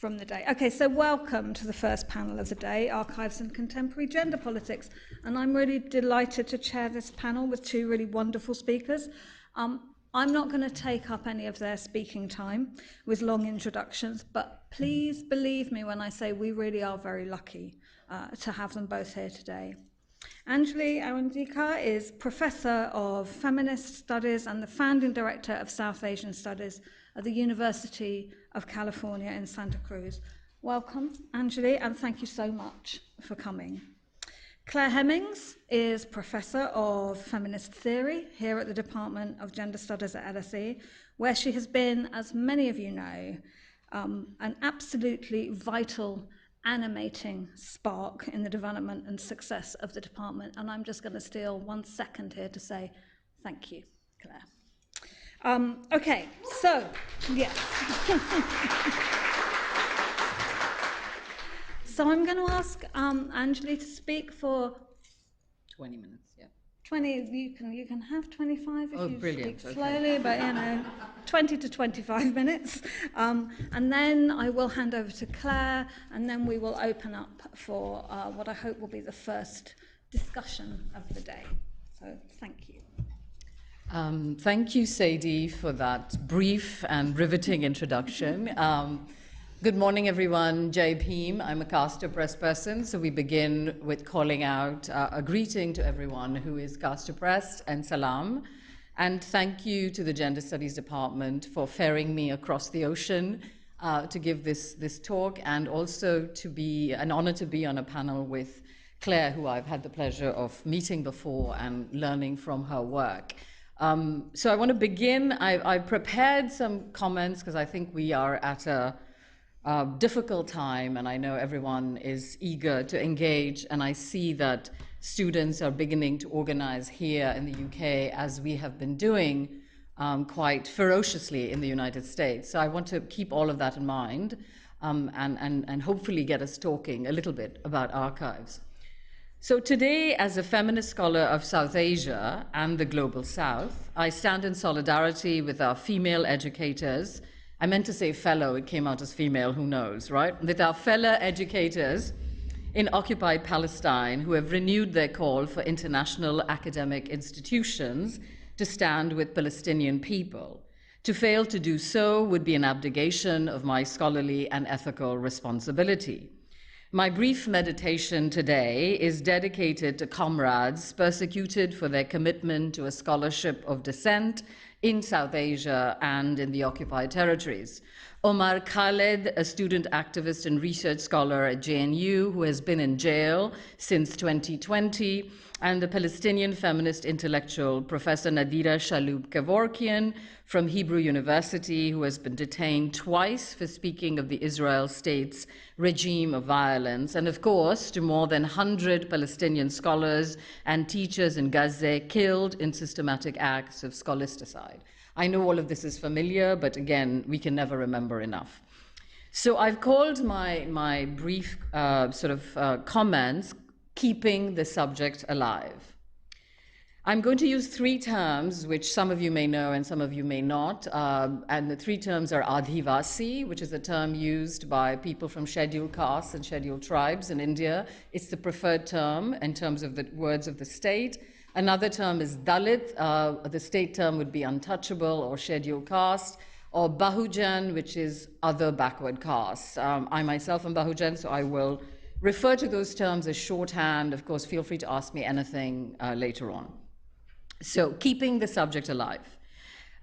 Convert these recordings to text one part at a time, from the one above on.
from the day. Okay, so welcome to the first panel of the day, Archives and Contemporary Gender Politics. And I'm really delighted to chair this panel with two really wonderful speakers. I'm not going to take up any of their speaking time with long introductions, but please believe me when I say we really are very lucky to have them both here today. Anjali Arondekar is Professor of Feminist Studies and the founding director of South Asian Studies at the University of California in Santa Cruz. Welcome, Anjali, and thank you so much for coming. Clare Hemmings is Professor of Feminist Theory here at the Department of Gender Studies at LSE, where she has been, as many of you know, an absolutely vital, animating spark in the development and success of the department. And I'm just going to steal 1 second here to say thank you, Clare. Okay, so, yes. So I'm going to ask Anjali to speak for 20 minutes, yeah. 20, you can have 25 if you brilliant. speak slowly, but 20 to 25 minutes. And then I will hand over to Clare, and then we will open up for what I hope will be the first discussion of the day. So thank you. Thank you, Sadie, for that brief and riveting introduction. Good morning, everyone. Jai Bhim. I'm a caste oppressed person, so we begin with calling out a greeting to everyone who is caste oppressed and salam. And thank you to the Gender Studies Department for ferrying me across the ocean to give this talk, and also to be an honor to be on a panel with Clare, who I've had the pleasure of meeting before and learning from her work. So I want to begin. I prepared some comments because I think we are at a difficult time, and I know everyone is eager to engage, and I see that students are beginning to organize here in the UK, as we have been doing quite ferociously in the United States. So I want to keep all of that in mind and hopefully get us talking a little bit about archives. So today, as a feminist scholar of South Asia and the Global South, I stand in solidarity with our female educators. I meant to say fellow, it came out as female, who knows, right? With our fellow educators in occupied Palestine who have renewed their call for international academic institutions to stand with Palestinian people. To fail to do so would be an abdication of my scholarly and ethical responsibility. My brief meditation today is dedicated to comrades persecuted for their commitment to a scholarship of dissent in South Asia and in the occupied territories. Omar Khaled, a student activist and research scholar at JNU who has been in jail since 2020, and the Palestinian feminist intellectual Professor Nadira Shalhoub-Kevorkian from Hebrew University, who has been detained twice for speaking of the Israel state's regime of violence, and of course to more than 100 Palestinian scholars and teachers in Gaza killed in systematic acts of scholasticide. I know all of this is familiar, but again, we can never remember enough. So I've called my brief comments, Keeping the Subject Alive. I'm going to use three terms, which some of you may know and some of you may not. And the three terms are Adhivasi, which is a term used by people from scheduled castes and scheduled tribes in India. It's the preferred term in terms of the words of the state. Another term is Dalit. The state term would be untouchable or scheduled caste, or Bahujan, which is other backward castes. I myself am Bahujan, so I will refer to those terms as shorthand. Of course, feel free to ask me anything later on. So, keeping the subject alive.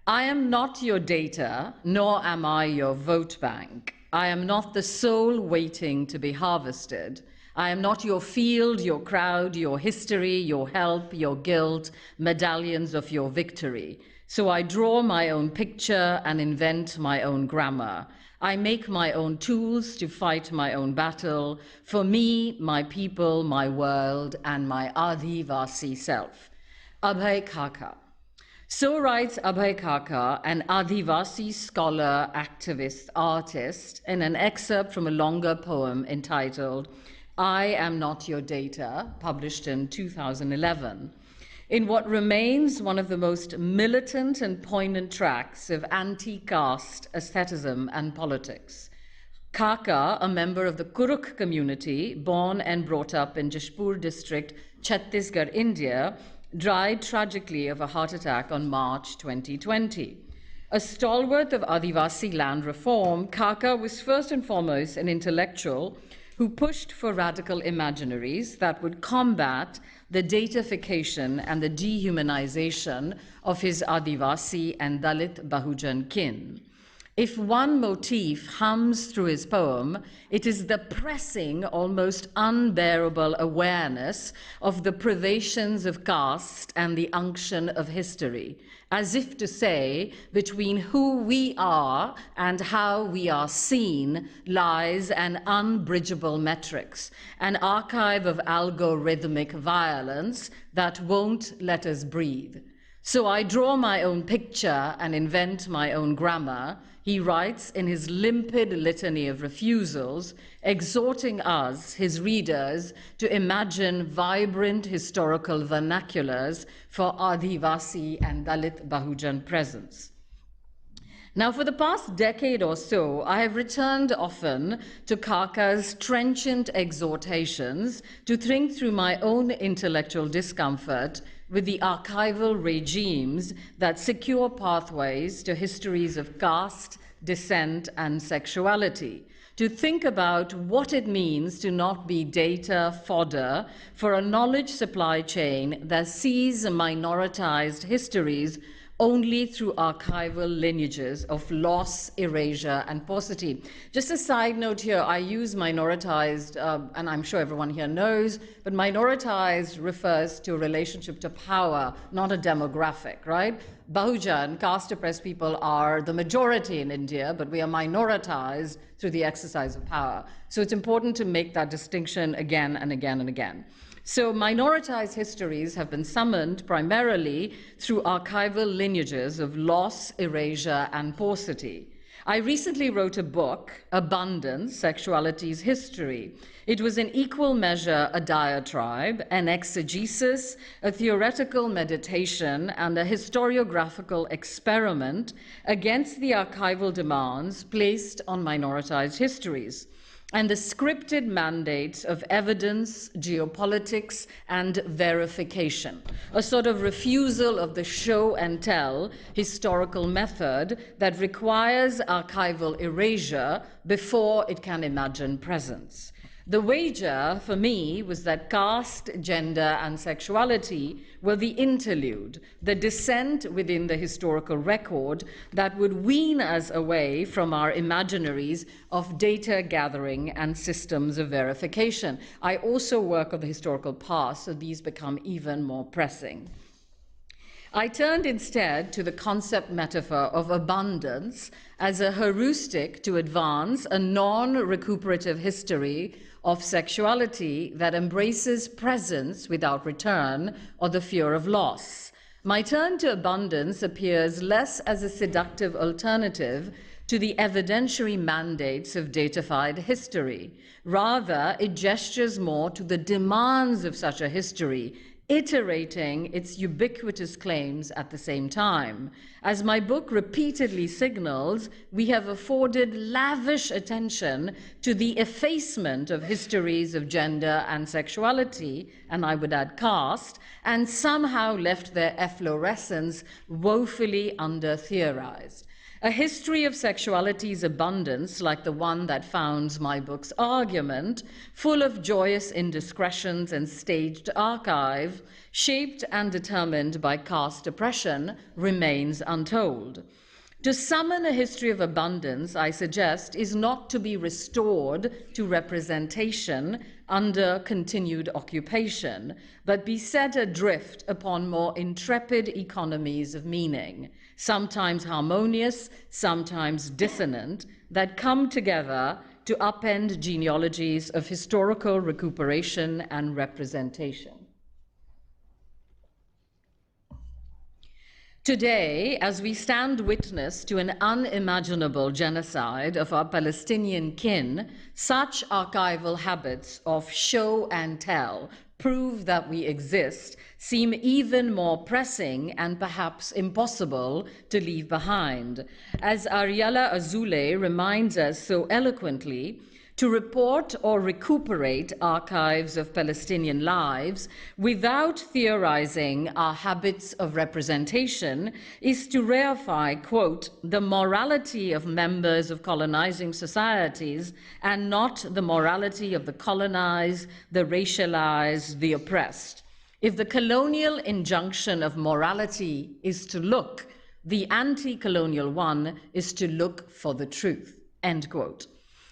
I am not your data, nor am I your vote bank. I am not the soul waiting to be harvested. I am not your field, your crowd, your history, your help, your guilt, medallions of your victory. So I draw my own picture and invent my own grammar. I make my own tools to fight my own battle, for me, my people, my world, and my Adhivasi self. Abhay Khaka. So writes Abhay Khaka, an Adhivasi scholar, activist, artist, in an excerpt from a longer poem entitled I Am Not Your Data, published in 2011. In what remains one of the most militant and poignant tracts of anti-caste aestheticism and politics. Kaka, a member of the Kuruk community, born and brought up in Jashpur district, Chhattisgarh, India, died tragically of a heart attack on March 2020. A stalwart of Adivasi land reform, Kaka was first and foremost an intellectual who pushed for radical imaginaries that would combat the datafication and the dehumanization of his Adivasi and Dalit Bahujan kin. If one motif hums through his poem, it is the pressing, almost unbearable awareness of the privations of caste and the unction of history, as if to say, between who we are and how we are seen lies an unbridgeable matrix, an archive of algorithmic violence that won't let us breathe. So I draw my own picture and invent my own grammar, he writes in his limpid litany of refusals, exhorting us, his readers, to imagine vibrant historical vernaculars for Adivasi and Dalit Bahujan presence. Now, for the past decade or so, I have returned often to Kaka's trenchant exhortations to think through my own intellectual discomfort with the archival regimes that secure pathways to histories of caste, descent, and sexuality, to think about what it means to not be data fodder for a knowledge supply chain that sees minoritized histories only through archival lineages of loss, erasure, and paucity. Just a side note here, I use minoritized, and I'm sure everyone here knows, but minoritized refers to a relationship to power, not a demographic, right? Bahujan, caste-oppressed people, are the majority in India, but we are minoritized through the exercise of power. So it's important to make that distinction again and again and again. So minoritized histories have been summoned primarily through archival lineages of loss, erasure, and paucity. I recently wrote a book, Abundance, Sexuality's History. It was in equal measure a diatribe, an exegesis, a theoretical meditation, and a historiographical experiment against the archival demands placed on minoritized histories and the scripted mandates of evidence, geopolitics, and verification, a sort of refusal of the show and tell historical method that requires archival erasure before it can imagine presence. The wager for me was that caste, gender, and sexuality were the interlude, the descent within the historical record that would wean us away from our imaginaries of data gathering and systems of verification. I also work on the historical past, so these become even more pressing. I turned instead to the concept metaphor of abundance as a heuristic to advance a non-recuperative history of sexuality that embraces presence without return or the fear of loss. My turn to abundance appears less as a seductive alternative to the evidentiary mandates of datafied history. Rather, it gestures more to the demands of such a history, iterating its ubiquitous claims at the same time. As my book repeatedly signals, we have afforded lavish attention to the effacement of histories of gender and sexuality, and I would add caste, and somehow left their efflorescence woefully under-theorized. A history of sexuality's abundance, like the one that founds my book's argument, full of joyous indiscretions and staged archive, shaped and determined by caste oppression, remains untold. To summon a history of abundance, I suggest, is not to be restored to representation under continued occupation, but be set adrift upon more intrepid economies of meaning, sometimes harmonious, sometimes dissonant, that come together to upend genealogies of historical recuperation and representation. Today, as we stand witness to an unimaginable genocide of our Palestinian kin, such archival habits of show and tell, prove that we exist, seem even more pressing and perhaps impossible to leave behind. As Ariella Azule reminds us so eloquently, to report or recuperate archives of Palestinian lives without theorizing our habits of representation is to reify, quote, the morality of members of colonizing societies and not the morality of the colonized, the racialized, the oppressed. If the colonial injunction of morality is to look, the anti-colonial one is to look for the truth, end quote.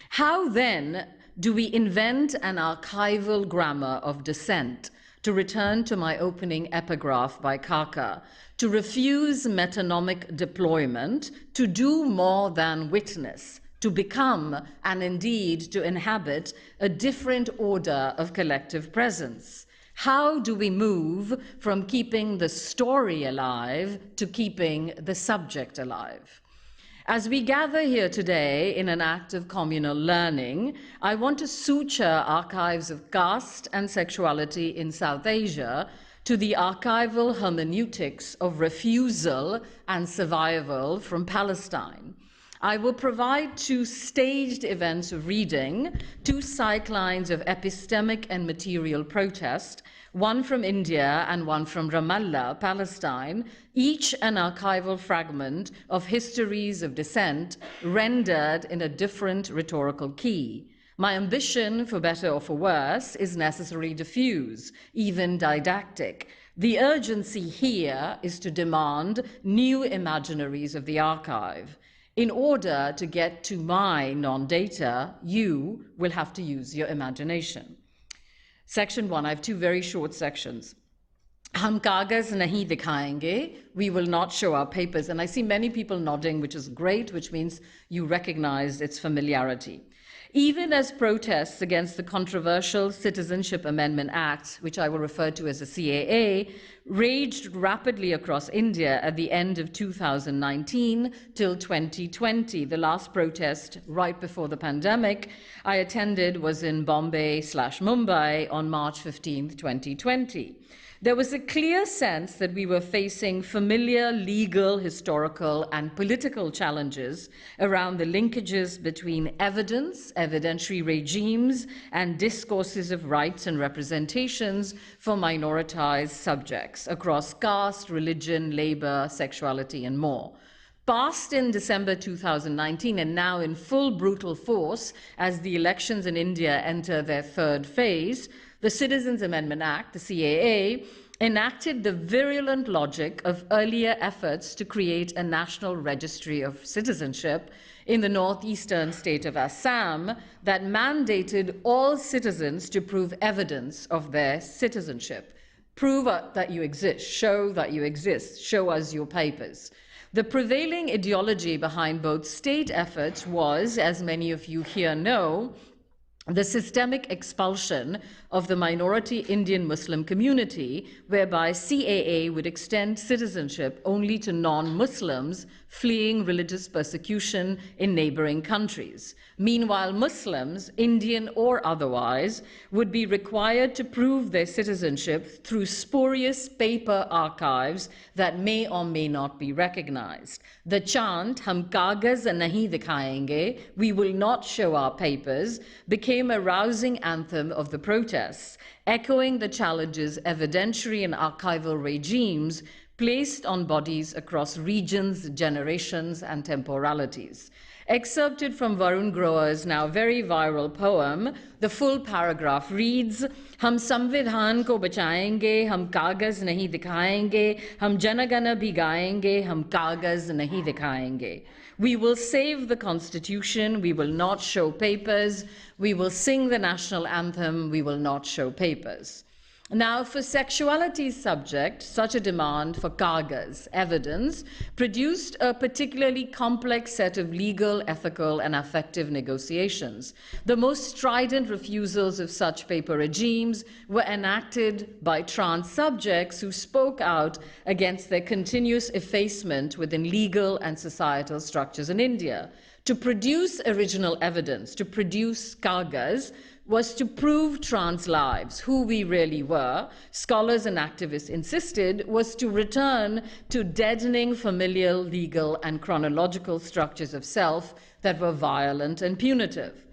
How then do we invent an archival grammar of dissent, to return to my opening epigraph by Kaka, to refuse metonymic deployment, to do more than witness, to become and indeed to inhabit a different order of collective presence? How do we move from keeping the story alive to keeping the subject alive? As we gather here today in an act of communal learning, I want to suture archives of caste and sexuality in South Asia to the archival hermeneutics of refusal and survival from Palestine. I will provide two staged events of reading, two cyclines of epistemic and material protest, one from India and one from Ramallah, Palestine, each an archival fragment of histories of dissent rendered in a different rhetorical key. My ambition, for better or for worse, is necessarily diffuse, even didactic. The urgency here is to demand new imaginaries of the archive. In order to get to my non-data, you will have to use your imagination. Section 1, I have two very short sections. Hum kagaz nahi dikhayenge, we will not show our papers. And I see many people nodding, which is great, which means you recognize its familiarity. Even as protests against the controversial Citizenship Amendment Act, which I will refer to as the CAA, raged rapidly across India at the end of 2019 till 2020. The last protest right before the pandemic I attended was in Bombay/Mumbai on March 15th, 2020. There was a clear sense that we were facing familiar legal, historical, and political challenges around the linkages between evidence, evidentiary regimes, and discourses of rights and representations for minoritized subjects across caste, religion, labor, sexuality, and more. Passed in December 2019 and now in full brutal force as the elections in India enter their third phase, the Citizens Amendment Act, the CAA, enacted the virulent logic of earlier efforts to create a national registry of citizenship in the northeastern state of Assam that mandated all citizens to prove evidence of their citizenship. Prove that you exist, show that you exist, show us your papers. The prevailing ideology behind both state efforts was, as many of you here know, the systemic expulsion of the minority Indian Muslim community, whereby CAA would extend citizenship only to non-Muslims fleeing religious persecution in neighboring countries. Meanwhile, Muslims, Indian or otherwise, would be required to prove their citizenship through spurious paper archives that may or may not be recognized. The chant, "Hum kagaz nahi dikhayenge," we will not show our papers, became a rousing anthem of the protests, echoing the challenges evidentiary and archival regimes placed on bodies across regions, generations, and temporalities. Excerpted from Varun Grover's now very viral poem, the full paragraph reads, "Hum samvidhan ko bachayenge, hum kagaz nahi dikhayenge, hum janagana bhi gayenge, hum kagaz nahi dikhayenge." We will save the Constitution, we will not show papers, we will sing the national anthem, we will not show papers. Now, for sexuality's subject, such a demand for kagaz, evidence, produced a particularly complex set of legal, ethical, and affective negotiations. The most strident refusals of such paper regimes were enacted by trans subjects who spoke out against their continuous effacement within legal and societal structures in India. To produce original evidence, to produce kagas, was to prove trans lives, who we really were, scholars and activists insisted, was to return to deadening familial, legal, and chronological structures of self that were violent and punitive.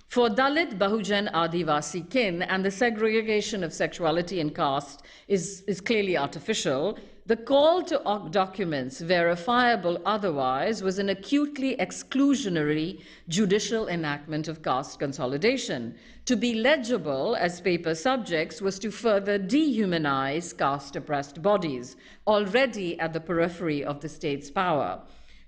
For Dalit, Bahujan, Adivasi kin, and the segregation of sexuality and caste is clearly artificial, the call to documents, verifiable otherwise, was an acutely exclusionary judicial enactment of caste consolidation. To be legible as paper subjects was to further dehumanize caste-oppressed bodies, already at the periphery of the state's power.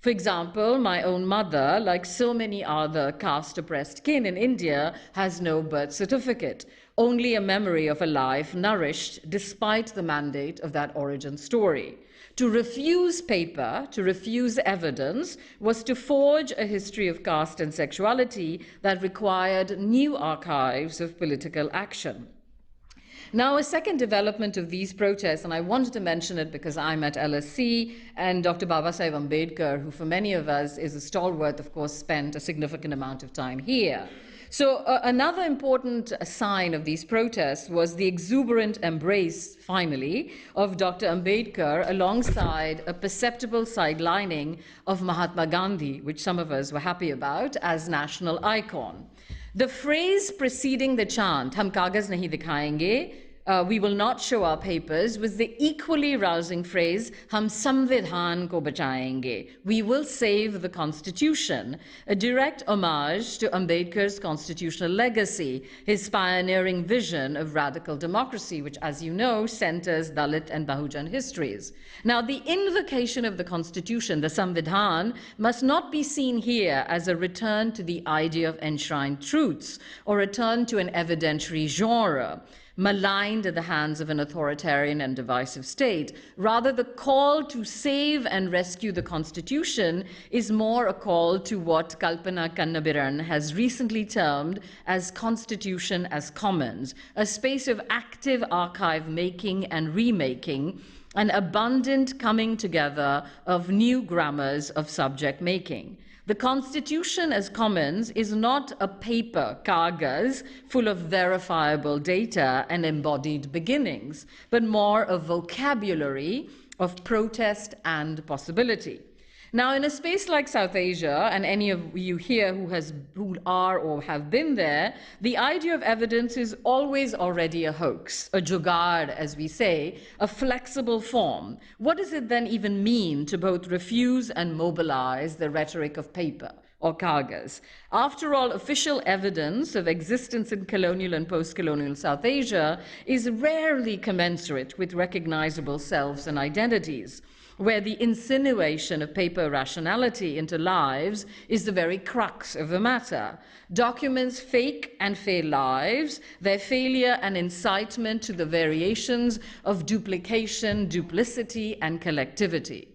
For example, my own mother, like so many other caste-oppressed kin in India, has no birth certificate, only a memory of a life nourished despite the mandate of that origin story. To refuse paper, to refuse evidence, was to forge a history of caste and sexuality that required new archives of political action. Now, a second development of these protests, and I wanted to mention it because I'm at LSC, and Dr. Babasaheb Ambedkar, who for many of us is a stalwart, of course, spent a significant amount of time here. So another important sign of these protests was the exuberant embrace, finally, of Dr. Ambedkar alongside a perceptible sidelining of Mahatma Gandhi, which some of us were happy about, as national icon. The phrase preceding the chant, "Hum kagaz nahi dikhayenge," we will not show our papers, was the equally rousing phrase, "Hum samvidhan ko bachayenge," we will save the Constitution, a direct homage to Ambedkar's constitutional legacy, his pioneering vision of radical democracy, which, as you know, centers Dalit and Bahujan histories. Now, the invocation of the Constitution, the Samvidhan, must not be seen here as a return to the idea of enshrined truths or return to an evidentiary genre, maligned at the hands of an authoritarian and divisive state. Rather, the call to save and rescue the Constitution is more a call to what Kalpana Kannabiran has recently termed as Constitution as Commons, a space of active archive making and remaking, an abundant coming together of new grammars of subject making. The Constitution as Commons is not a paper, kagas, full of verifiable data and embodied beginnings, but more a vocabulary of protest and possibility. Now, in a space like South Asia, and any of you here who are or have been there, the idea of evidence is always already a hoax, a jugaad, as we say, a flexible form. What does it then even mean to both refuse and mobilize the rhetoric of paper, or kagas? After all, official evidence of existence in colonial and post-colonial South Asia is rarely commensurate with recognizable selves and identities, where the insinuation of paper rationality into lives is the very crux of the matter. Documents fake and fail lives, their failure an incitement to the variations of duplication, duplicity, and collectivity.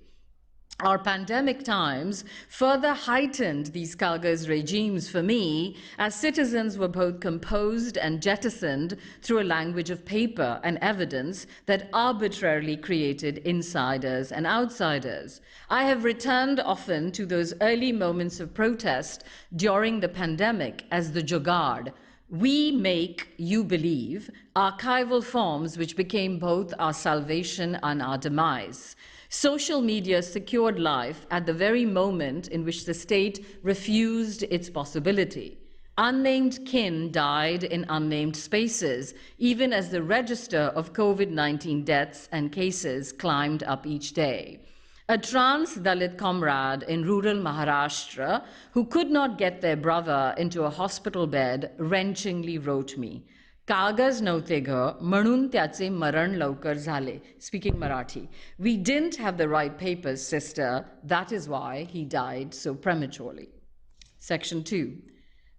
Our pandemic times further heightened these kagas regimes for me, as citizens were both composed and jettisoned through a language of paper and evidence that arbitrarily created insiders and outsiders. I have returned often to those early moments of protest during the pandemic as the jugaad. We make, you believe, archival forms which became both our salvation and our demise. Social media secured life at the very moment in which the state refused its possibility. Unnamed kin died in unnamed spaces, even as the register of COVID-19 deaths and cases climbed up each day. A trans Dalit comrade in rural Maharashtra who could not get their brother into a hospital bed wrenchingly wrote me, "Kagas navte ghar, म्हणून त्याचे मरण लवकर झाले." Speaking Marathi. "We didn't have the right papers, sister. That is why he died so prematurely." Section 2.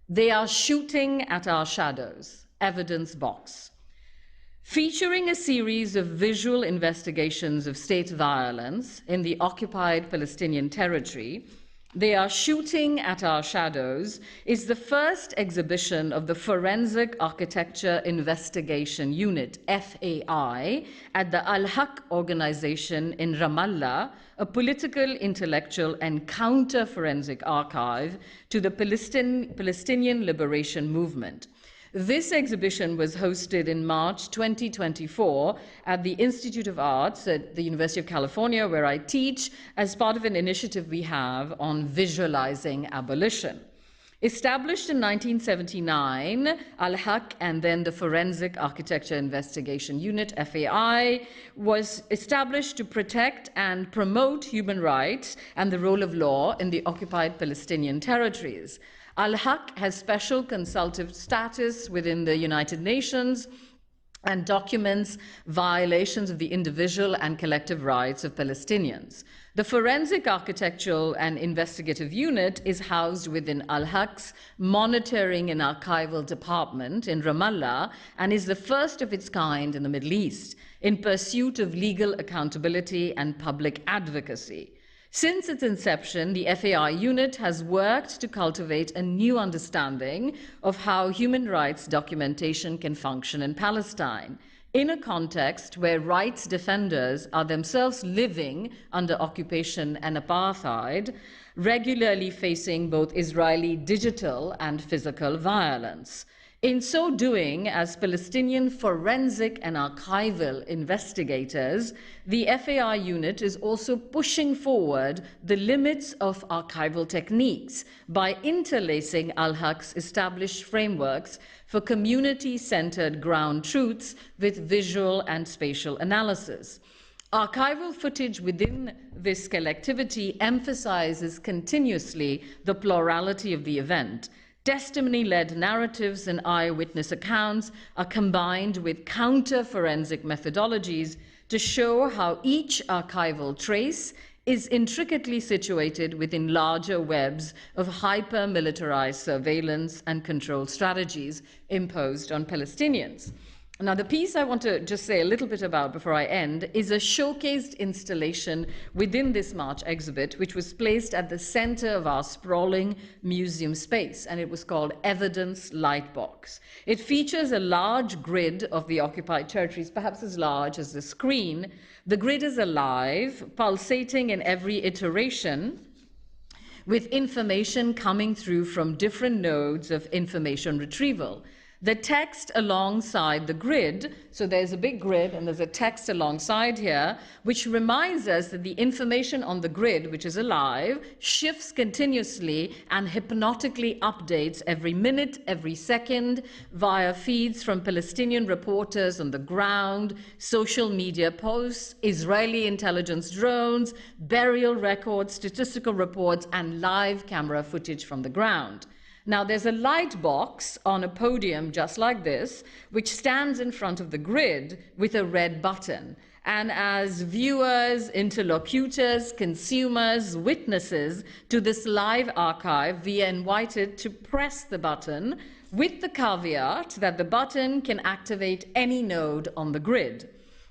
They are shooting at our shadows. Evidence box. Featuring a series of visual investigations of state violence in the occupied Palestinian territory, They Are Shooting at Our Shadows is the first exhibition of the Forensic Architecture Investigation Unit, FAI, at the Al-Haq organization in Ramallah, a political, intellectual, and counter-forensic archive to the Palestinian liberation movement. This exhibition was hosted in March 2024 at the Institute of Arts at the University of California, where I teach, as part of an initiative we have on visualizing abolition. Established in 1979, Al-Haq and then the Forensic Architecture Investigation Unit, FAI, was established to protect and promote human rights and the rule of law in the occupied Palestinian territories. Al-Haq has special consultative status within the United Nations and documents violations of the individual and collective rights of Palestinians. The Forensic Architectural and Investigative Unit is housed within Al-Haq's Monitoring and Archival Department in Ramallah and is the first of its kind in the Middle East in pursuit of legal accountability and public advocacy. Since its inception, the FAI unit has worked to cultivate a new understanding of how human rights documentation can function in Palestine, in a context where rights defenders are themselves living under occupation and apartheid, regularly facing both Israeli digital and physical violence. In so doing, as Palestinian forensic and archival investigators, the FAI unit is also pushing forward the limits of archival techniques by interlacing Al-Haq's established frameworks for community-centered ground truths with visual and spatial analysis. Archival footage within this collectivity emphasizes continuously the plurality of the event. Testimony-led narratives and eyewitness accounts are combined with counter-forensic methodologies to show how each archival trace is intricately situated within larger webs of hyper-militarized surveillance and control strategies imposed on Palestinians. Now, the piece I want to just say a little bit about before I end is a showcased installation within this March exhibit, which was placed at the center of our sprawling museum space, and it was called Evidence Lightbox. It features a large grid of the occupied territories, perhaps as large as the screen. The grid is alive, pulsating in every iteration, with information coming through from different nodes of information retrieval. The text alongside the grid, so there's a big grid and there's a text alongside here, which reminds us that the information on the grid, which is alive, shifts continuously and hypnotically updates every minute, every second, via feeds from Palestinian reporters on the ground, social media posts, Israeli intelligence drones, burial records, statistical reports, and live camera footage from the ground. Now, there's a light box on a podium just like this, which stands in front of the grid with a red button. And as viewers, interlocutors, consumers, witnesses to this live archive, we are invited to press the button with the caveat that the button can activate any node on the grid.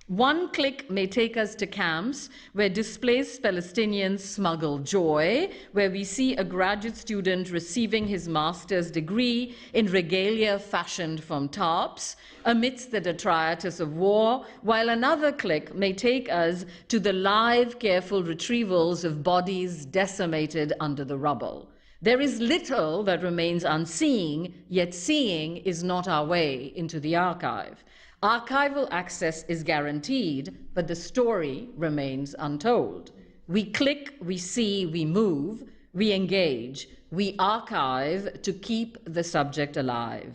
One click may take us to camps where displaced Palestinians smuggle joy, where we see a graduate student receiving his master's degree in regalia fashioned from tarps amidst the detritus of war, while another click may take us to the live, careful retrievals of bodies decimated under the rubble. There is little that remains unseen, yet seeing is not our way into the archive. Archival access is guaranteed, but the story remains untold. We click, we see, we move, we engage, we archive to keep the subject alive.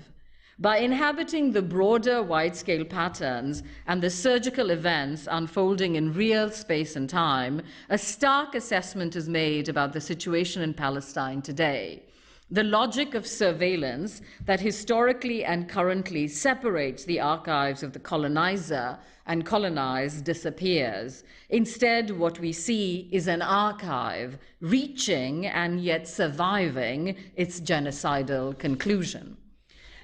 By inhabiting the broader wide-scale patterns and the surgical events unfolding in real space and time, a stark assessment is made about the situation in Palestine today. The logic of surveillance that historically and currently separates the archives of the colonizer and colonized disappears. Instead, what we see is an archive reaching and yet surviving its genocidal conclusion.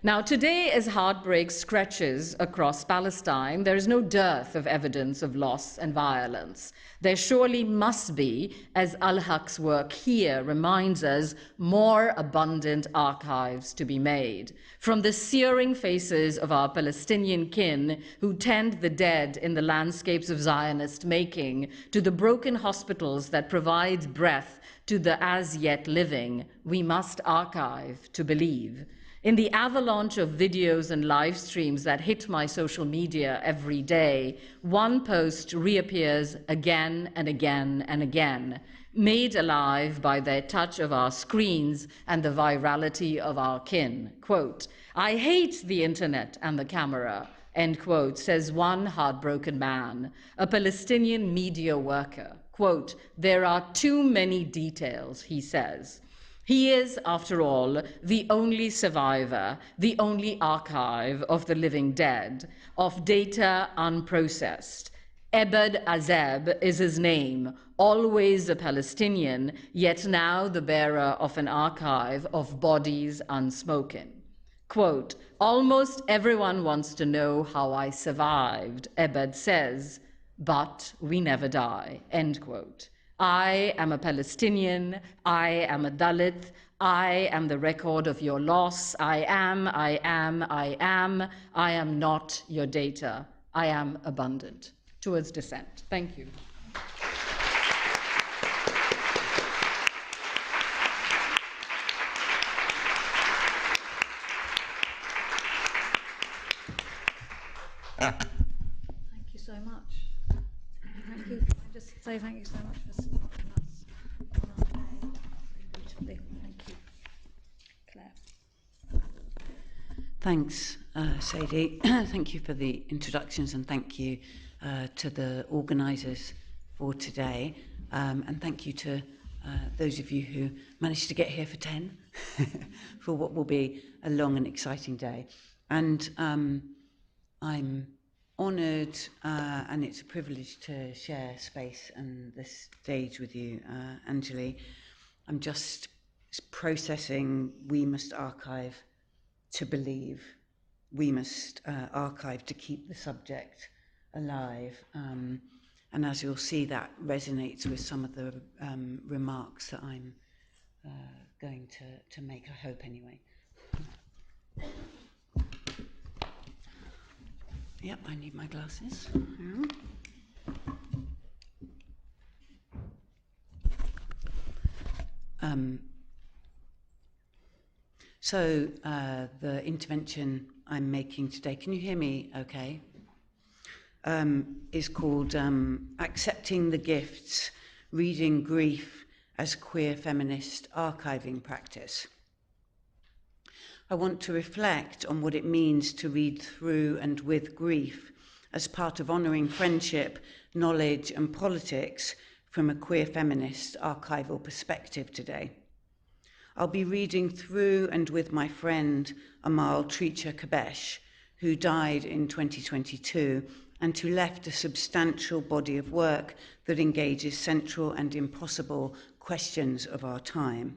Now, today, as heartbreak stretches across Palestine, there is no dearth of evidence of loss and violence. There surely must be, as Al-Haq's work here reminds us, more abundant archives to be made. From the searing faces of our Palestinian kin who tend the dead in the landscapes of Zionist making, to the broken hospitals that provide breath to the as yet living, we must archive to believe. In the avalanche of videos and live streams that hit my social media every day, one post reappears again and again and again, made alive by the touch of our screens and the virality of our kin. Quote, "I hate the internet and the camera," end quote, says one heartbroken man, a Palestinian media worker. Quote, "There are too many details," he says. He is, after all, the only survivor, the only archive of the living dead, of data unprocessed. Ebed Azeb is his name, always a Palestinian, yet now the bearer of an archive of bodies unspoken. Quote, "Almost everyone wants to know how I survived," Ebed says, "but we never die," end quote. I am a Palestinian, I am a Dalit, I am the record of your loss, I am not your data, I am abundant. Towards dissent. Thank you. Thank you so much. Thank you. Can I just say thank you so much for supporting us on our day beautifully. Thank you. Claire. Thanks, Sadie. Thank you for the introductions, and thank you to the organisers for today. And thank you to those of you who managed to get here for 10 for what will be a long and exciting day. And I'm honoured and it's a privilege to share space and this stage with you, Anjali. I'm just processing. We must archive to believe. We must archive to keep the subject alive. And as you'll see, that resonates with some of the remarks that I'm going to make, I hope anyway. Yep, I need my glasses. So the intervention I'm making today, can you hear me okay? Is called Accepting the Gifts, Reading Grief as Queer Feminist Archiving Practice. I want to reflect on what it means to read through and with grief as part of honouring friendship, knowledge and politics from a queer feminist archival perspective today. I'll be reading through and with my friend Amal Treacher Kabesh, who died in 2022 and who left a substantial body of work that engages central and impossible questions of our time.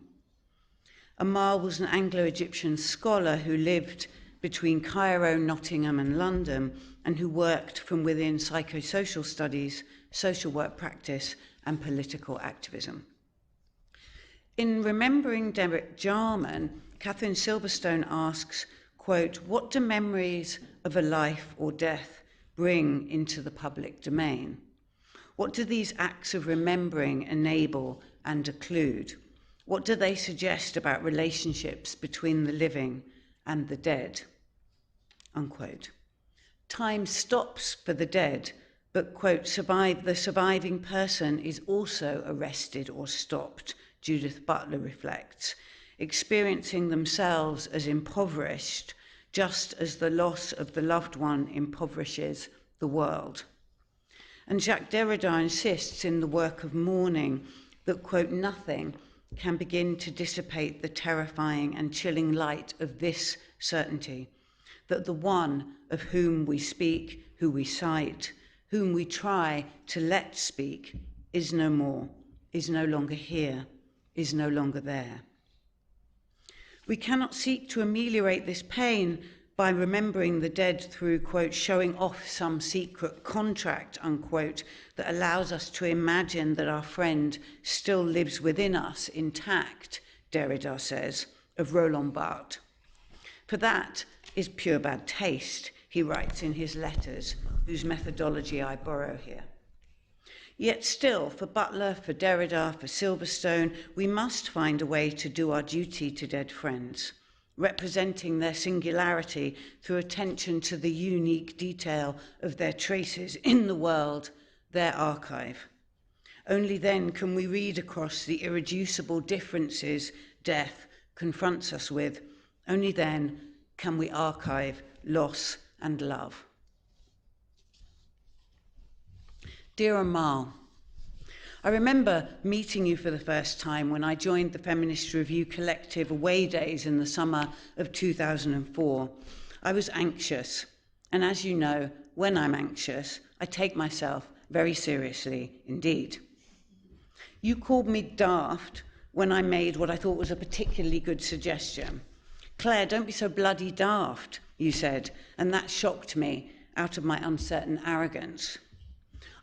Amal was an Anglo-Egyptian scholar who lived between Cairo, Nottingham and London, and who worked from within psychosocial studies, social work practice and political activism. In Remembering Derek Jarman, Catherine Silverstone asks, quote, "What do memories of a life or death bring into the public domain? What do these acts of remembering enable and occlude? What do they suggest about relationships between the living and the dead?" Unquote. Time stops for the dead, but, quote, the surviving person is also arrested or stopped, Judith Butler reflects, experiencing themselves as impoverished, just as the loss of the loved one impoverishes the world. And Jacques Derrida insists in the work of mourning that, quote, nothing can begin to dissipate the terrifying and chilling light of this certainty, that the one of whom we speak, who we cite, whom we try to let speak, is no more, is no longer here, is no longer there. We cannot seek to ameliorate this pain by remembering the dead through, quote, showing off some secret contract, unquote, that allows us to imagine that our friend still lives within us intact, Derrida says, of Roland Barthes. For that is pure bad taste, he writes in his letters, whose methodology I borrow here. Yet still, for Butler, for Derrida, for Silverstone, we must find a way to do our duty to dead friends, representing their singularity through attention to the unique detail of their traces in the world, their archive. Only then can we read across the irreducible differences death confronts us with. Only then can we archive loss and love. Dear Amal, I remember meeting you for the first time when I joined the Feminist Review Collective away days in the summer of 2004. I was anxious, and as you know, when I'm anxious, I take myself very seriously indeed. You called me daft when I made what I thought was a particularly good suggestion. Clare, don't be so bloody daft, you said, and that shocked me out of my uncertain arrogance.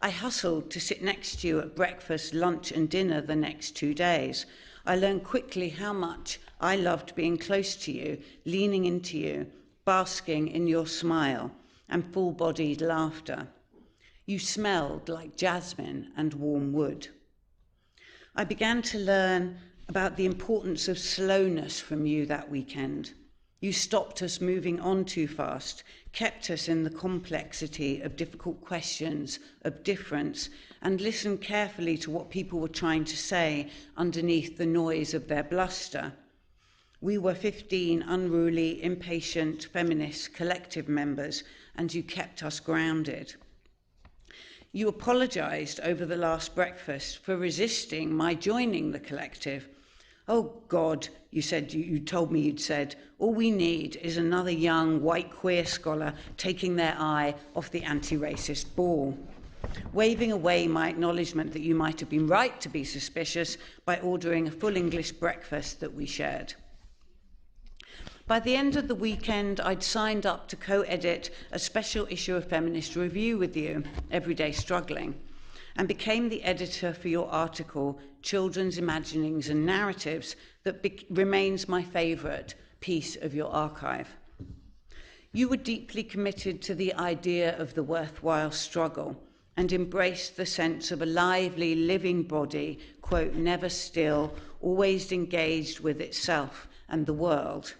I hustled to sit next to you at breakfast, lunch and dinner the next 2 days. I learned quickly how much I loved being close to you, leaning into you, basking in your smile and full-bodied laughter. You smelled like jasmine and warm wood. I began to learn about the importance of slowness from you that weekend. You stopped us moving on too fast, kept us in the complexity of difficult questions, of difference, and listened carefully to what people were trying to say underneath the noise of their bluster. We were 15 unruly, impatient, feminist collective members, and you kept us grounded. You apologised over the last breakfast for resisting my joining the collective. Oh God, you said, you told me you'd said, all we need is another young white queer scholar taking their eye off the anti-racist ball, waving away my acknowledgement that you might have been right to be suspicious by ordering a full English breakfast that we shared. By the end of the weekend, I'd signed up to co-edit a special issue of Feminist Review with you, Everyday Struggling, and became the editor for your article, Children's Imaginings and Narratives, that remains my favourite piece of your archive. You were deeply committed to the idea of the worthwhile struggle and embraced the sense of a lively, living body, quote, never still, always engaged with itself and the world.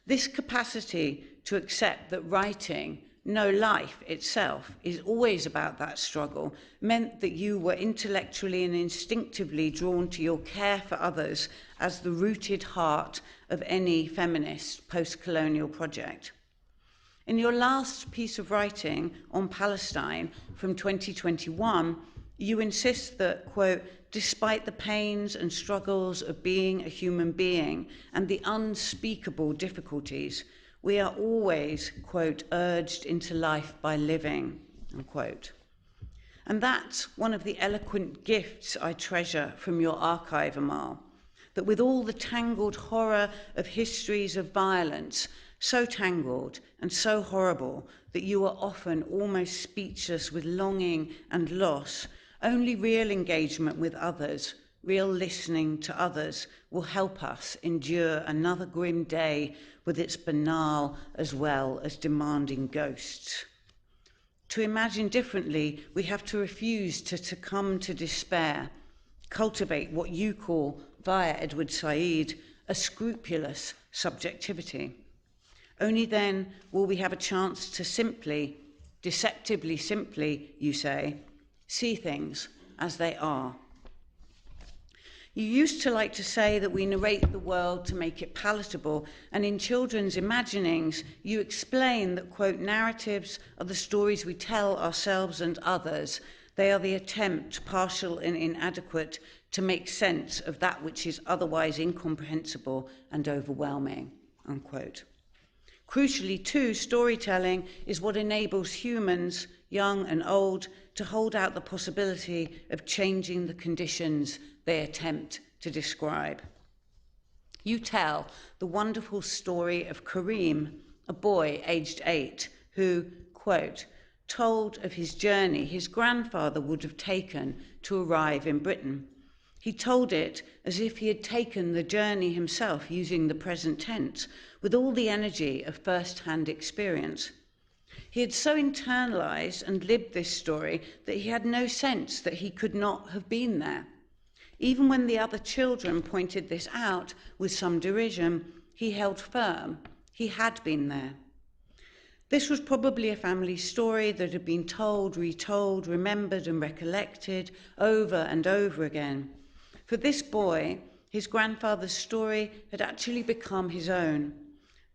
This capacity to accept that writing, no, life itself, is always about that struggle, meant that you were intellectually and instinctively drawn to your care for others as the rooted heart of any feminist post-colonial project. In your last piece of writing on Palestine from 2021, you insist that, quote, despite the pains and struggles of being a human being and the unspeakable difficulties, we are always, quote, urged into life by living, unquote. And that's one of the eloquent gifts I treasure from your archive, Amal, that with all the tangled horror of histories of violence, so tangled and so horrible that you are often almost speechless with longing and loss, only real engagement with others, real listening to others, will help us endure another grim day with its banal as well as demanding ghosts. To imagine differently, we have to refuse to succumb to despair, cultivate what you call, via Edward Said, a scrupulous subjectivity. Only then will we have a chance to simply, deceptively simply, you say, see things as they are. You used to like to say that we narrate the world to make it palatable, and in children's imaginings, you explain that, quote, narratives are the stories we tell ourselves and others. They are the attempt, partial and inadequate, to make sense of that which is otherwise incomprehensible and overwhelming, unquote. Crucially, too, storytelling is what enables humans, young and old, to hold out the possibility of changing the conditions they attempt to describe. you tell the wonderful story of Kareem, a boy aged 8, who, quote, told of his journey his grandfather would have taken to arrive in Britain. He told it as if he had taken the journey himself, using the present tense, with all the energy of first-hand experience. He had so internalized and lived this story that he had no sense that he could not have been there. Even when the other children pointed this out with some derision, he held firm. He had been there. This was probably a family story that had been told, retold, remembered and recollected over and over again. For this boy, his grandfather's story had actually become his own.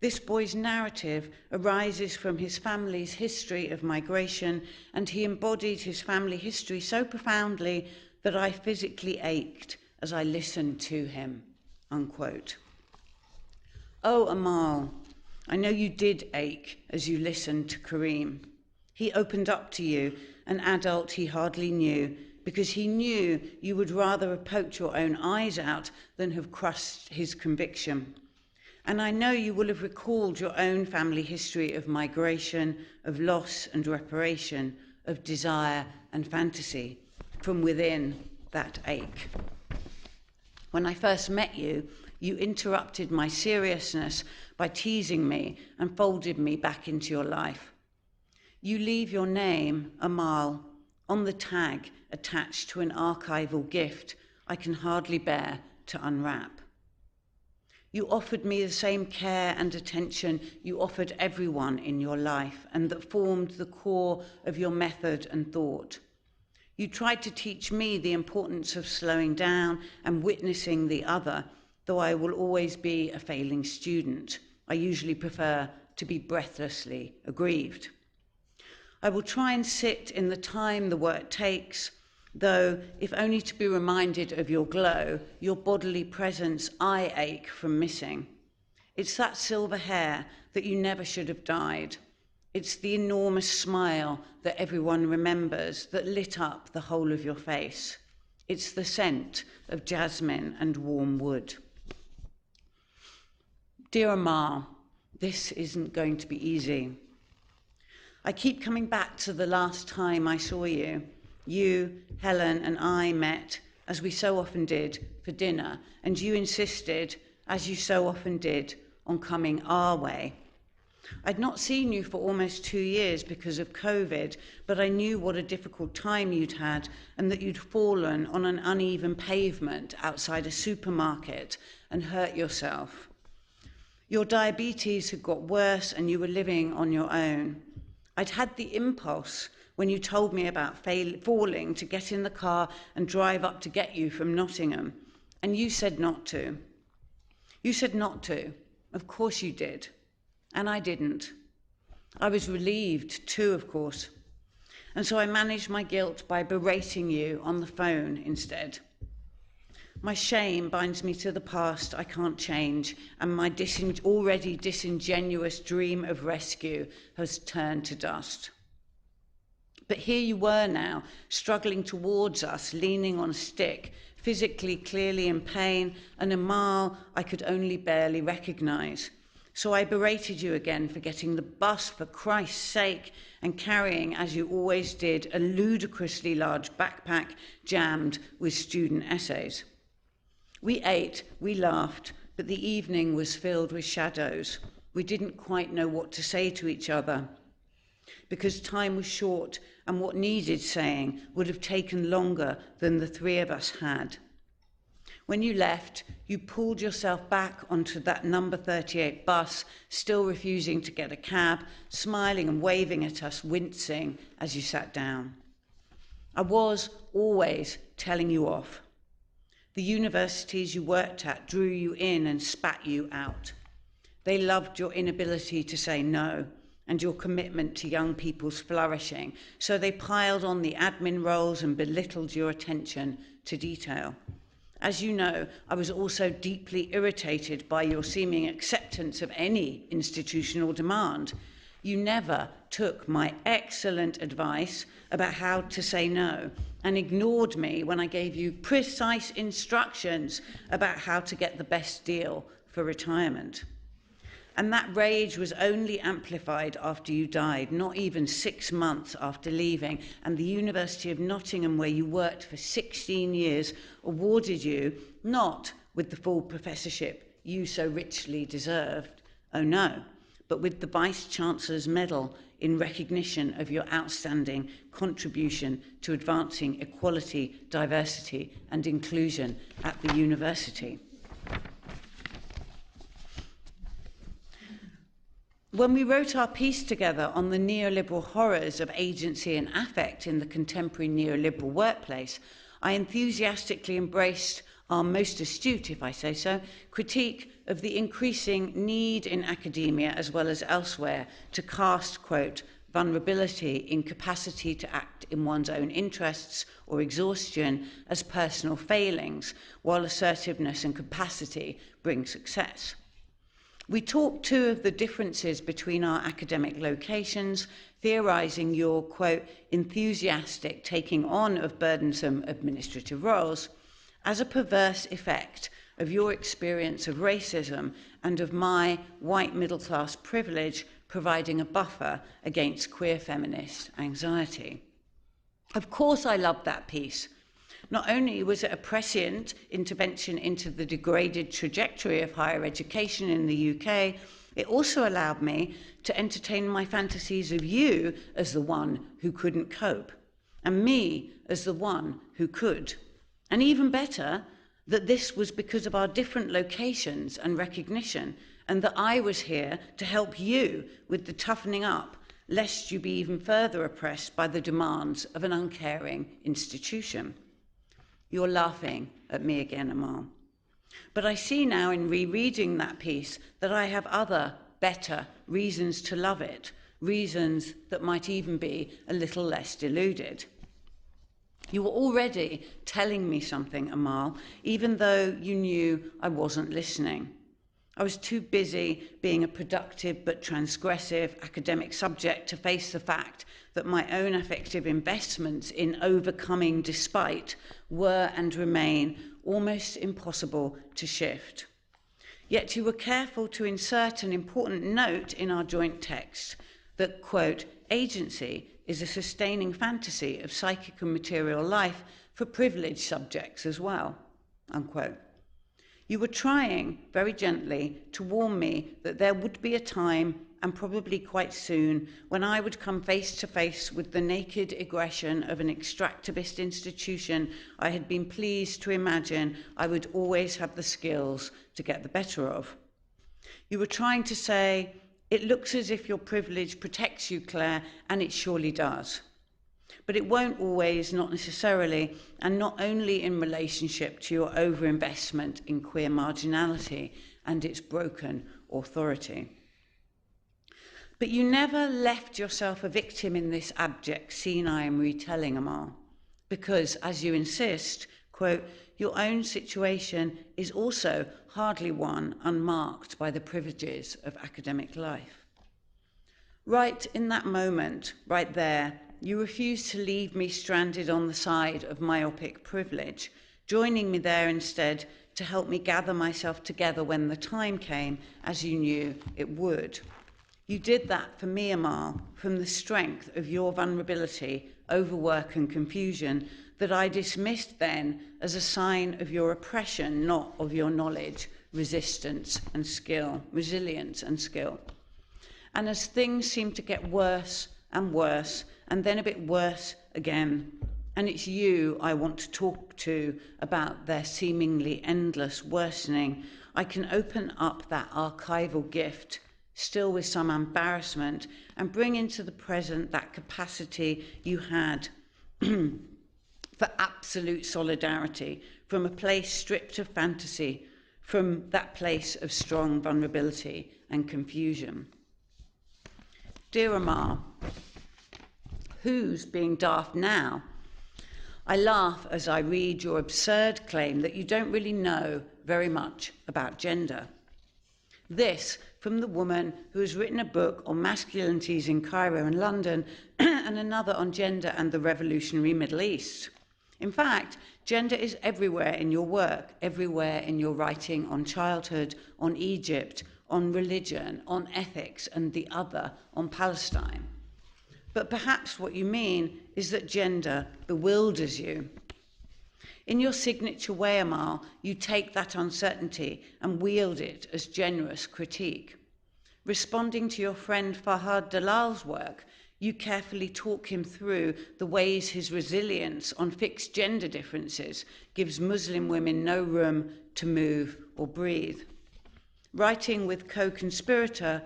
This boy's narrative arises from his family's history of migration, and he embodied his family history so profoundly that I physically ached as I listened to him, unquote. Oh, Amal, I know you did ache as you listened to Kareem. He opened up to you, an adult he hardly knew, because he knew you would rather have poked your own eyes out than have crushed his conviction. And I know you will have recalled your own family history of migration, of loss and reparation, of desire and fantasy from within that ache. When I first met you, you interrupted my seriousness by teasing me and folded me back into your life. You leave your name, Amal, on the tag attached to an archival gift I can hardly bear to unwrap. You offered me the same care and attention you offered everyone in your life, and that formed the core of your method and thought. You tried to teach me the importance of slowing down and witnessing the other, though I will always be a failing student. I usually prefer to be breathlessly aggrieved. I will try and sit in the time the work takes, though, if only to be reminded of your glow, your bodily presence I ache from missing. It's that silver hair that you never should have dyed. It's the enormous smile that everyone remembers that lit up the whole of your face. It's the scent of jasmine and warm wood. Dear Amal, this isn't going to be easy. I keep coming back to the last time I saw you. You, Helen, and I met, as we so often did, for dinner, and you insisted, as you so often did, on coming our way. I'd not seen you for almost 2 years because of COVID, but I knew what a difficult time you'd had and that you'd fallen on an uneven pavement outside a supermarket and hurt yourself. Your diabetes had got worse and you were living on your own. I'd had the impulse when you told me about falling to get in the car and drive up to get you from Nottingham, and you said not to. You said not to. Of course you did. And I didn't. I was relieved too, of course. And so I managed my guilt by berating you on the phone instead. My shame binds me to the past I can't change, and my already disingenuous dream of rescue has turned to dust. But here you were now, struggling towards us, leaning on a stick, physically clearly in pain, and Amal I could only barely recognise. So I berated you again for getting the bus for Christ's sake and carrying, as you always did, a ludicrously large backpack jammed with student essays. We ate, we laughed, but the evening was filled with shadows. We didn't quite know what to say to each other because time was short and what needed saying would have taken longer than the three of us had. When you left, you pulled yourself back onto that number 38 bus, still refusing to get a cab, smiling and waving at us, wincing as you sat down. I was always telling you off. The universities you worked at drew you in and spat you out. They loved your inability to say no and your commitment to young people's flourishing, so they piled on the admin roles and belittled your attention to detail. As you know, I was also deeply irritated by your seeming acceptance of any institutional demand. You never took my excellent advice about how to say no and ignored me when I gave you precise instructions about how to get the best deal for retirement. And that rage was only amplified after you died, not even 6 months after leaving. And the University of Nottingham, where you worked for 16 years, awarded you not with the full professorship you so richly deserved, oh no, but with the Vice-Chancellor's Medal in recognition of your outstanding contribution to advancing equality, diversity and inclusion at the university. When we wrote our piece together on the neoliberal horrors of agency and affect in the contemporary neoliberal workplace, I enthusiastically embraced our most astute, if I say so, critique of the increasing need in academia as well as elsewhere to cast, quote, vulnerability, incapacity to act in one's own interests or exhaustion as personal failings, while assertiveness and capacity bring success. We talked too of the differences between our academic locations, theorising your, quote, enthusiastic taking on of burdensome administrative roles as a perverse effect of your experience of racism and of my white middle-class privilege providing a buffer against queer feminist anxiety. Of course I loved that piece. Not only was it a prescient intervention into the degraded trajectory of higher education in the UK, it also allowed me to entertain my fantasies of you as the one who couldn't cope, and me as the one who could. And even better, that this was because of our different locations and recognition, and that I was here to help you with the toughening up, lest you be even further oppressed by the demands of an uncaring institution. You're laughing at me again, Amal. But I see now in rereading that piece that I have other, better reasons to love it, reasons that might even be a little less deluded. You were already telling me something, Amal, even though you knew I wasn't listening. I was too busy being a productive but transgressive academic subject to face the fact that my own affective investments in overcoming despite were and remain almost impossible to shift. Yet you were careful to insert an important note in our joint text that, quote, agency is a sustaining fantasy of psychic and material life for privileged subjects as well, unquote. You were trying, very gently, to warn me that there would be a time, and probably quite soon, when I would come face to face with the naked aggression of an extractivist institution I had been pleased to imagine I would always have the skills to get the better of. You were trying to say, it looks as if your privilege protects you, Clare, and it surely does. But it won't always, not necessarily, and not only in relationship to your overinvestment in queer marginality and its broken authority. But you never left yourself a victim in this abject scene I am retelling, Amal, because, as you insist, quote, your own situation is also hardly one unmarked by the privileges of academic life. Right in that moment, right there, you refused to leave me stranded on the side of myopic privilege, joining me there instead to help me gather myself together when the time came, as you knew it would. You did that for me, Amal, from the strength of your vulnerability, overwork and confusion that I dismissed then as a sign of your oppression, not of your knowledge, resilience and skill. And as things seemed to get worse and worse, and then a bit worse again, and it's you I want to talk to about their seemingly endless worsening, I can open up that archival gift, still with some embarrassment, and bring into the present that capacity you had for absolute solidarity, from a place stripped of fantasy, from that place of strong vulnerability and confusion. Dear Amal, who's being daft now? I laugh as I read your absurd claim that you don't really know very much about gender. This from the woman who has written a book on masculinities in Cairo and London and another on gender and the revolutionary Middle East. In fact, gender is everywhere in your work, everywhere in your writing on childhood, on Egypt, on religion, on ethics, and the other, on Palestine. But perhaps what you mean is that gender bewilders you. In your signature way, Amal, you take that uncertainty and wield it as generous critique. Responding to your friend Farhad Dalal's work, you carefully talk him through the ways his resilience on fixed gender differences gives Muslim women no room to move or breathe. Writing with co-conspirator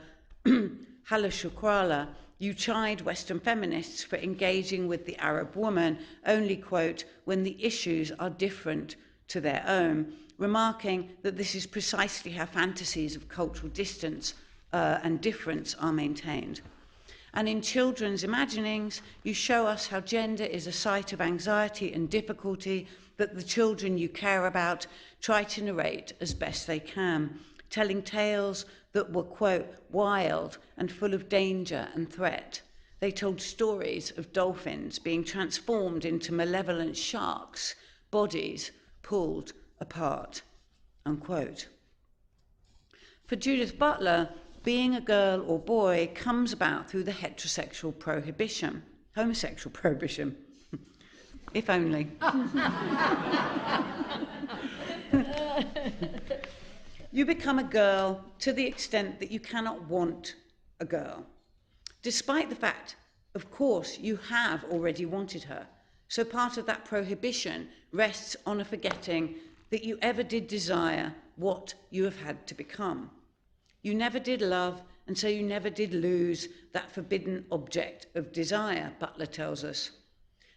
Hala Shukrala, you chide Western feminists for engaging with the Arab woman only, quote, when the issues are different to their own, remarking that this is precisely how fantasies of cultural distance and difference are maintained. And in children's imaginings, you show us how gender is a site of anxiety and difficulty that the children you care about try to narrate as best they can, telling tales that were, quote, wild and full of danger and threat. They told stories of dolphins being transformed into malevolent sharks, bodies pulled apart, unquote. For Judith Butler, being a girl or boy comes about through the homosexual prohibition, if only. You become a girl to the extent that you cannot want a girl, despite the fact, of course, you have already wanted her. So part of that prohibition rests on a forgetting that you ever did desire what you have had to become. You never did love, and so you never did lose that forbidden object of desire, Butler tells us.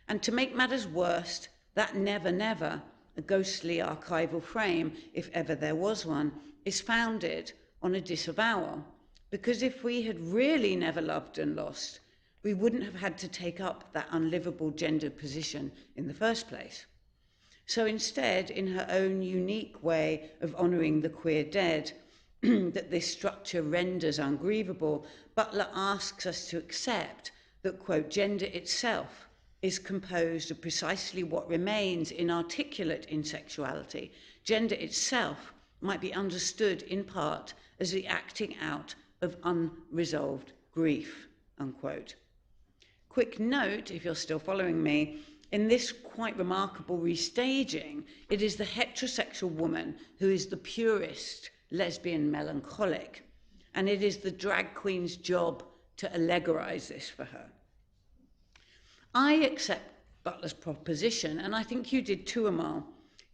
And to make matters worse, that never, never, a ghostly archival frame, if ever there was one, is founded on a disavowal. Because if we had really never loved and lost, we wouldn't have had to take up that unlivable gender position in the first place. So instead, in her own unique way of honouring the queer dead, that this structure renders ungrievable, Butler asks us to accept that, quote, gender itself is composed of precisely what remains inarticulate in sexuality. Gender itself might be understood in part as the acting out of unresolved grief, unquote. Quick note, if you're still following me, in this quite remarkable restaging, it is the heterosexual woman who is the purest lesbian melancholic, and it is the drag queen's job to allegorize this for her. I accept Butler's proposition, and I think you did too, Amal.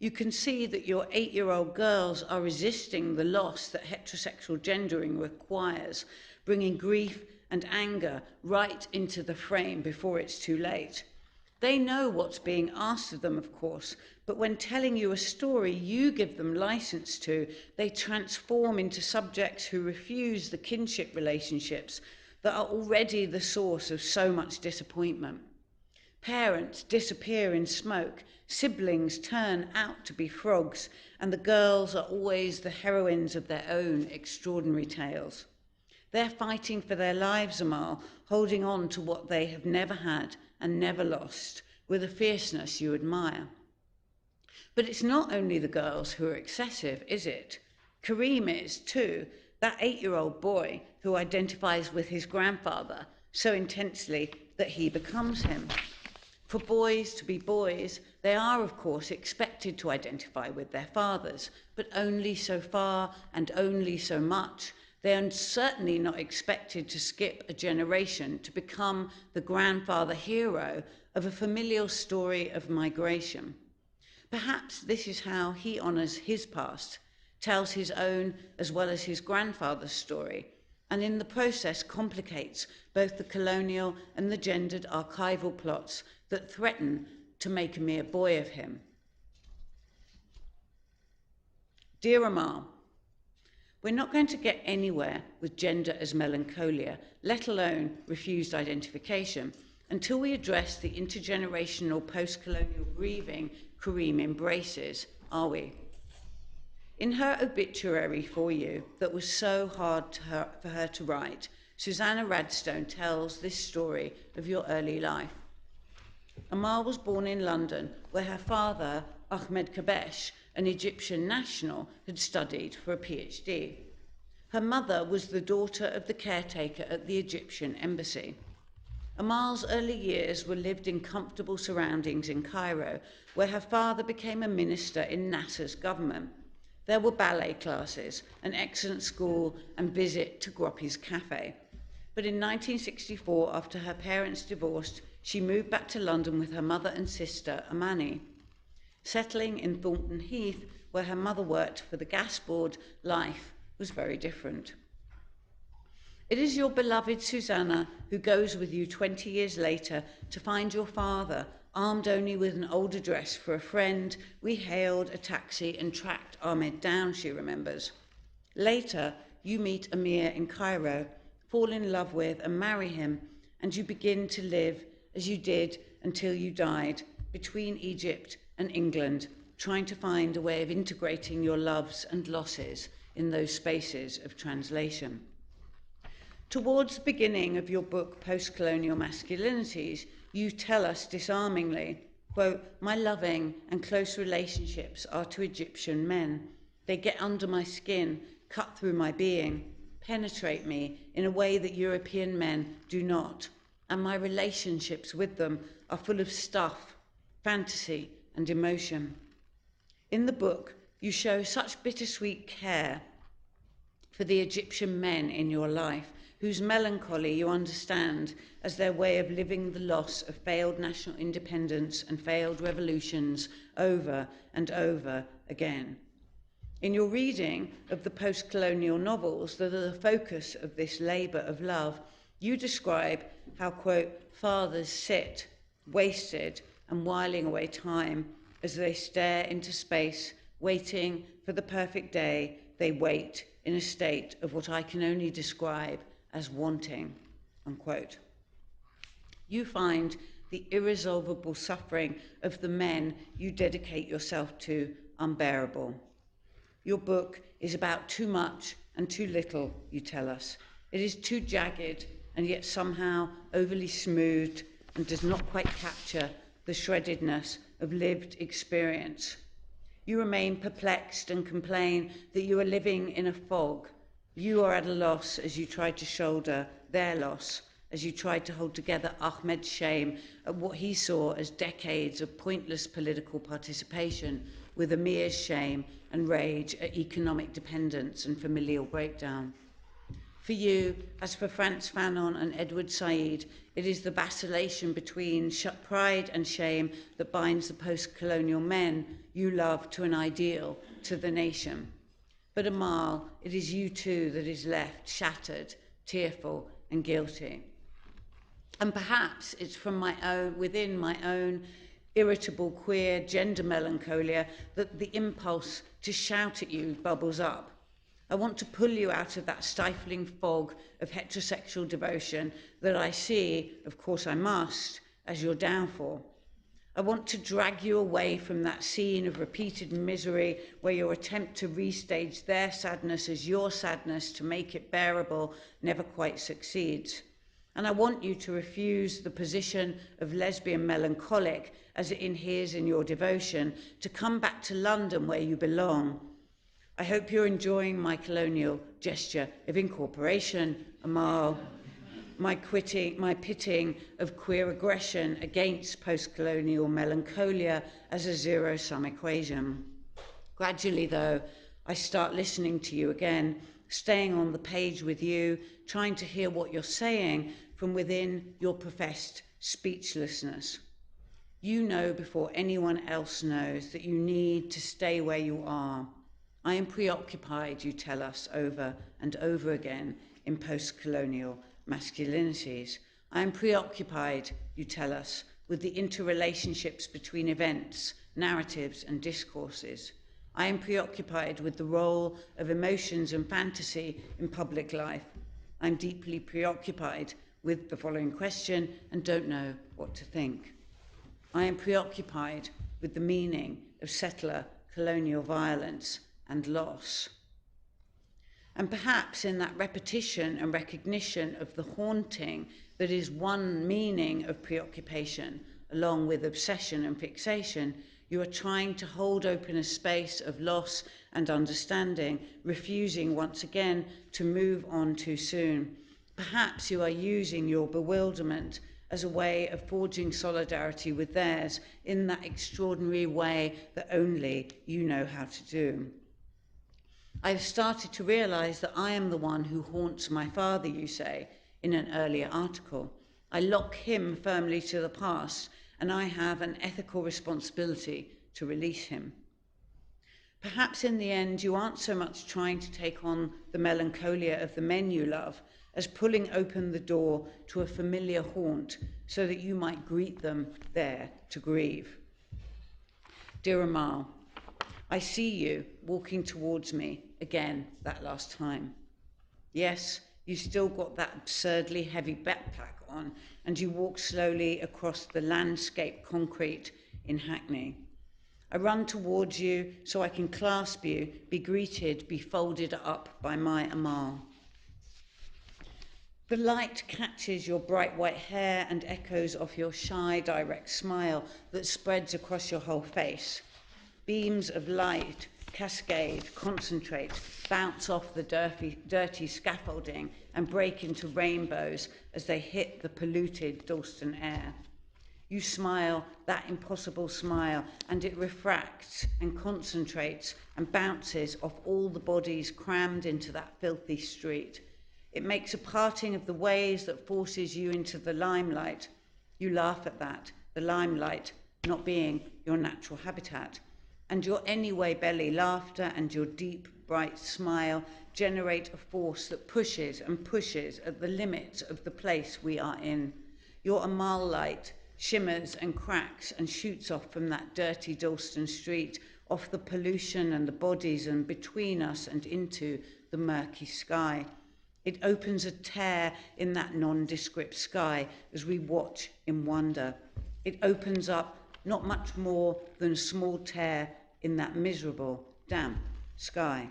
You can see that your 8-year-old girls are resisting the loss that heterosexual gendering requires, bringing grief and anger right into the frame before it's too late. They know what's being asked of them, of course, but when telling you a story you give them license to, they transform into subjects who refuse the kinship relationships that are already the source of so much disappointment. Parents disappear in smoke, siblings turn out to be frogs, and the girls are always the heroines of their own extraordinary tales. They're fighting for their lives, Amal, holding on to what they have never had and never lost, with a fierceness you admire. But it's not only the girls who are excessive, is it? Kareem is too, that 8-year-old boy who identifies with his grandfather so intensely that he becomes him. For boys to be boys, they are, of course, expected to identify with their fathers, but only so far and only so much. They are certainly not expected to skip a generation to become the grandfather hero of a familial story of migration. Perhaps this is how he honours his past, tells his own as well as his grandfather's story, and in the process complicates both the colonial and the gendered archival plots that threaten to make a mere boy of him. Dear Amal, we're not going to get anywhere with gender as melancholia, let alone refused identification, until we address the intergenerational post-colonial grieving Kareem embraces, are we? In her obituary for you, that was so hard for her to write, Susanna Radstone tells this story of your early life. Amal was born in London, where her father, Ahmed Kabesh, an Egyptian national, had studied for a PhD. Her mother was the daughter of the caretaker at the Egyptian embassy. Amal's early years were lived in comfortable surroundings in Cairo, where her father became a minister in Nasser's government. There were ballet classes, an excellent school, and visit to Groppi's cafe. But in 1964, after her parents divorced, she moved back to London with her mother and sister, Amani. Settling in Thornton Heath, where her mother worked for the gas board, life was very different. It is your beloved Susanna who goes with you 20 years later to find your father, armed only with an old address for a friend. We hailed a taxi and tracked Ahmed down, she remembers. Later, you meet Amir in Cairo, fall in love with and marry him, and you begin to live as you did until you died, between Egypt and England, trying to find a way of integrating your loves and losses in those spaces of translation. Towards the beginning of your book, Post-Colonial Masculinities, you tell us disarmingly, quote, "My loving and close relationships are to Egyptian men. They get under my skin, cut through my being, penetrate me in a way that European men do not, and my relationships with them are full of stuff, fantasy, and emotion." In the book, you show such bittersweet care for the Egyptian men in your life, whose melancholy you understand as their way of living the loss of failed national independence and failed revolutions over and over again. In your reading of the post-colonial novels that are the focus of this labour of love, you describe how, quote, fathers sit, wasted and whiling away time as they stare into space, waiting for the perfect day. They wait in a state of what I can only describe as wanting, unquote. You find the irresolvable suffering of the men you dedicate yourself to unbearable. Your book is about too much and too little, you tell us. It is too jagged and yet somehow overly smoothed and does not quite capture the shreddedness of lived experience. You remain perplexed and complain that you are living in a fog. You are at a loss as you try to shoulder their loss, as you tried to hold together Ahmed's shame at what he saw as decades of pointless political participation with Amir's shame and rage at economic dependence and familial breakdown. For you, as for Frantz Fanon and Edward Said, it is the vacillation between pride and shame that binds the post-colonial men you love to an ideal, to the nation. But Amal, it is you too that is left shattered, tearful and guilty. And perhaps it's from within my own irritable queer gender melancholia that the impulse to shout at you bubbles up. I want to pull you out of that stifling fog of heterosexual devotion that I see, of course I must, as your downfall. I want to drag you away from that scene of repeated misery where your attempt to restage their sadness as your sadness to make it bearable never quite succeeds. And I want you to refuse the position of lesbian melancholic as it inheres in your devotion, to come back to London where you belong. I hope you're enjoying my colonial gesture of incorporation, Amal, my pitting of queer aggression against post-colonial melancholia as a zero-sum equation. Gradually, though, I start listening to you again, staying on the page with you, trying to hear what you're saying from within your professed speechlessness. You know before anyone else knows that you need to stay where you are. I am preoccupied, you tell us over and over again in post-colonial masculinities. I am preoccupied, you tell us, with the interrelationships between events, narratives and discourses. I am preoccupied with the role of emotions and fantasy in public life. I'm deeply preoccupied with the following question and don't know what to think. I am preoccupied with the meaning of settler colonial violence and loss. And perhaps in that repetition and recognition of the haunting that is one meaning of preoccupation, along with obsession and fixation, you are trying to hold open a space of loss and understanding, refusing once again to move on too soon. Perhaps you are using your bewilderment as a way of forging solidarity with theirs in that extraordinary way that only you know how to do. I've started to realize that I am the one who haunts my father, you say, in an earlier article. I lock him firmly to the past, and I have an ethical responsibility to release him. Perhaps in the end, you aren't so much trying to take on the melancholia of the men you love as pulling open the door to a familiar haunt so that you might greet them there to grieve. Dear Amal, I see you walking towards me again that last time. Yes, you still got that absurdly heavy backpack on, and you walk slowly across the landscape concrete in Hackney. I run towards you so I can clasp you, be greeted, be folded up by my Amal. The light catches your bright white hair and echoes off your shy, direct smile that spreads across your whole face. Beams of light cascade, concentrate, bounce off the dirty scaffolding and break into rainbows as they hit the polluted Dalston air. You smile, that impossible smile, and it refracts and concentrates and bounces off all the bodies crammed into that filthy street. It makes a parting of the waves that forces you into the limelight. You laugh at that, the limelight not being your natural habitat. And your anyway belly laughter and your deep, bright smile generate a force that pushes and pushes at the limits of the place we are in. Your Amal light shimmers and cracks and shoots off from that dirty Dalston street, off the pollution and the bodies and between us and into the murky sky. It opens a tear in that nondescript sky as we watch in wonder. It opens up not much more than a small tear in that miserable, damp sky.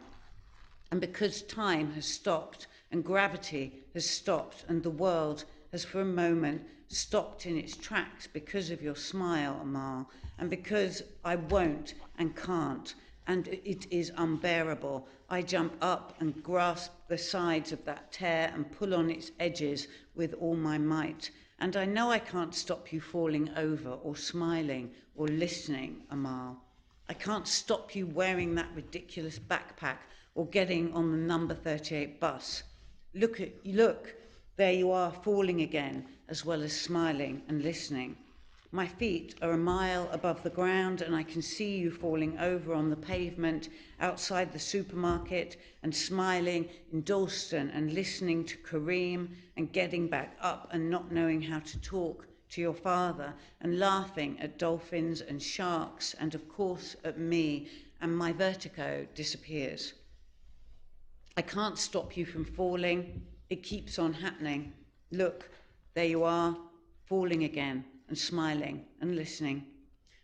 And because time has stopped and gravity has stopped and the world has for a moment stopped in its tracks because of your smile, Amal, and because I won't and can't, and it is unbearable, I jump up and grasp the sides of that tear and pull on its edges with all my might. And I know I can't stop you falling over or smiling or listening, Amal. I can't stop you wearing that ridiculous backpack or getting on the number 38 bus. Look, there you are falling again, as well as smiling and listening. My feet are a mile above the ground and I can see you falling over on the pavement outside the supermarket and smiling in Dalston and listening to Kareem and getting back up and not knowing how to talk to your father and laughing at dolphins and sharks and of course at me, and my vertigo disappears. I can't stop you from falling. It keeps on happening. Look, there you are, falling again and smiling and listening.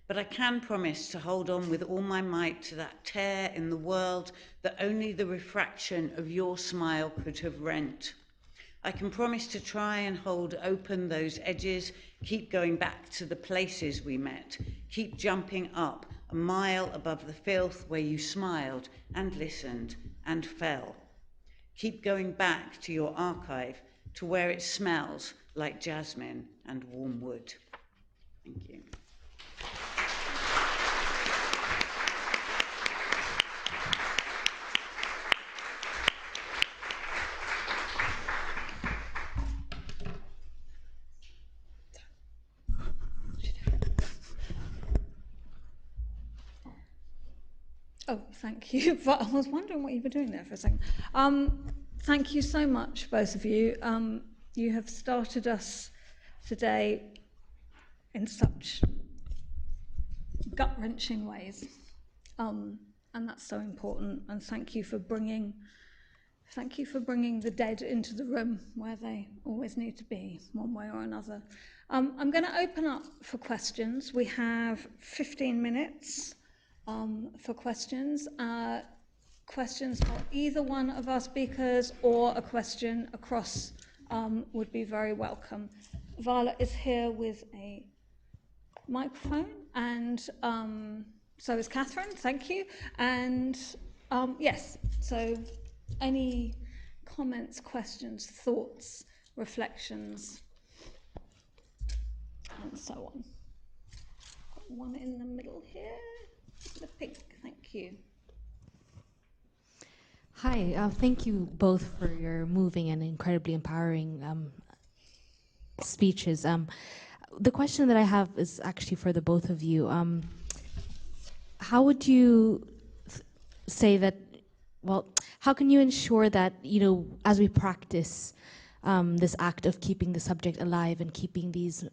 But I can promise to hold on with all my might to that tear in the world that only the refraction of your smile could have rent. I can promise to try and hold open those edges, keep going back to the places we met, keep jumping up a mile above the filth where you smiled and listened and fell. Keep going back to your archive, to where it smells like jasmine and warm wood. Thank you. Oh, thank you. But I was wondering what you were doing there for a second. Thank you so much, both of you. You have started us today in such gut-wrenching ways, and that's so important. And thank you for bringing the dead into the room where they always need to be, one way or another. I'm going to open up for questions. We have 15 minutes. For questions. Questions for either one of our speakers or a question across would be very welcome. Violet is here with a microphone, and so is Catherine, thank you. And yes, so any comments, questions, thoughts, reflections, and so on. Got one in the middle here, the pink, thank you. Hi, thank you both for your moving and incredibly empowering speeches. The question that I have is actually for the both of you. How would you say that, well, how can you ensure that, as we practice this act of keeping the subject alive and keeping these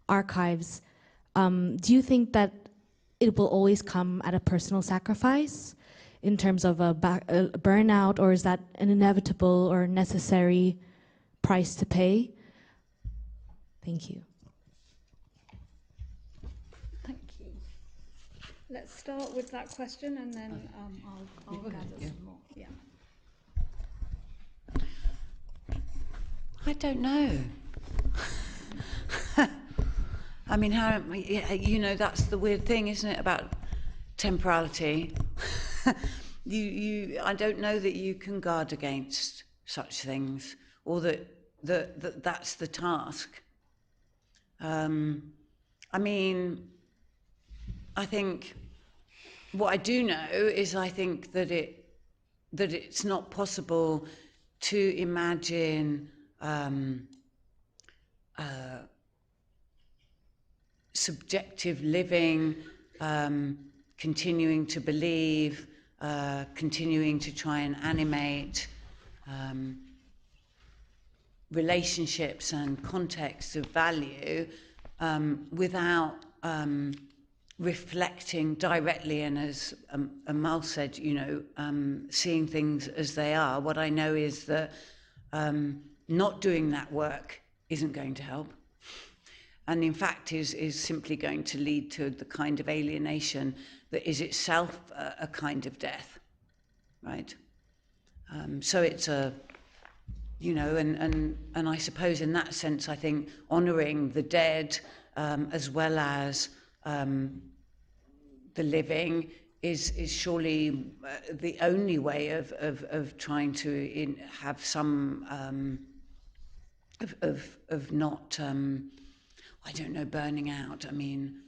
archives, do you think that it will always come at a personal sacrifice in terms of a burnout, or is that an inevitable or necessary price to pay? Thank you. Thank you. Let's start with that question, and then I'll gather some more. Yeah. I don't know. I mean, that's the weird thing, isn't it, about temporality? I don't know that you can guard against such things, or that's the task. I mean, I think what I do know is I think that it's not possible to imagine subjective living, continuing to believe, continuing to try and animate relationships and contexts of value without reflecting directly, and as Amal said, seeing things as they are. What I know is that not doing that work isn't going to help, and in fact is simply going to lead to the kind of alienation that is itself a kind of death, right? So it's a, and I suppose in that sense, I think honouring the dead as well as the living is surely the only way of trying to have some of not I don't know, burning out. I mean,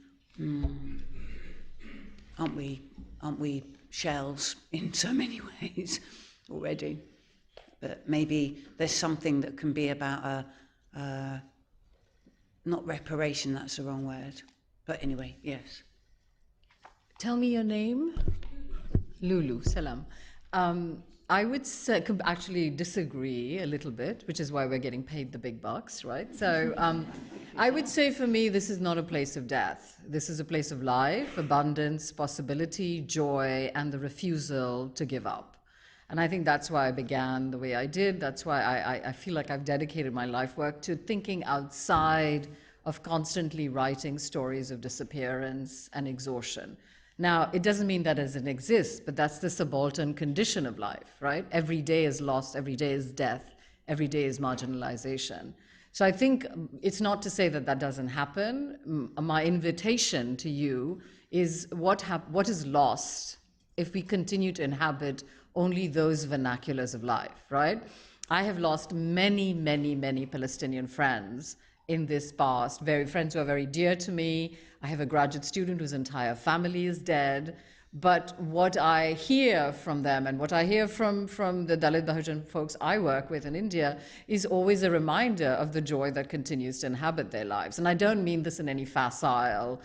aren't we shells in so many ways already? But maybe there's something that can be about not reparation, that's the wrong word. But anyway, yes. Tell me your name. Lulu, salam. I would actually disagree a little bit, which is why we're getting paid the big bucks, right? So I would say for me, this is not a place of death. This is a place of life, abundance, possibility, joy, and the refusal to give up. And I think that's why I began the way I did. That's why I feel like I've dedicated my life work to thinking outside of constantly writing stories of disappearance and exhaustion. Now, it doesn't mean that doesn't exist, but that's the subaltern condition of life, right? Every day is loss, every day is death, every day is marginalization. So I think it's not to say that that doesn't happen. My invitation to you is what is lost if we continue to inhabit only those vernaculars of life, right? I have lost many, many, many Palestinian friends in this past, friends who are very dear to me. I have a graduate student whose entire family is dead. But what I hear from them and what I hear from the Dalit Bahujan folks I work with in India is always a reminder of the joy that continues to inhabit their lives. And I don't mean this in any facile,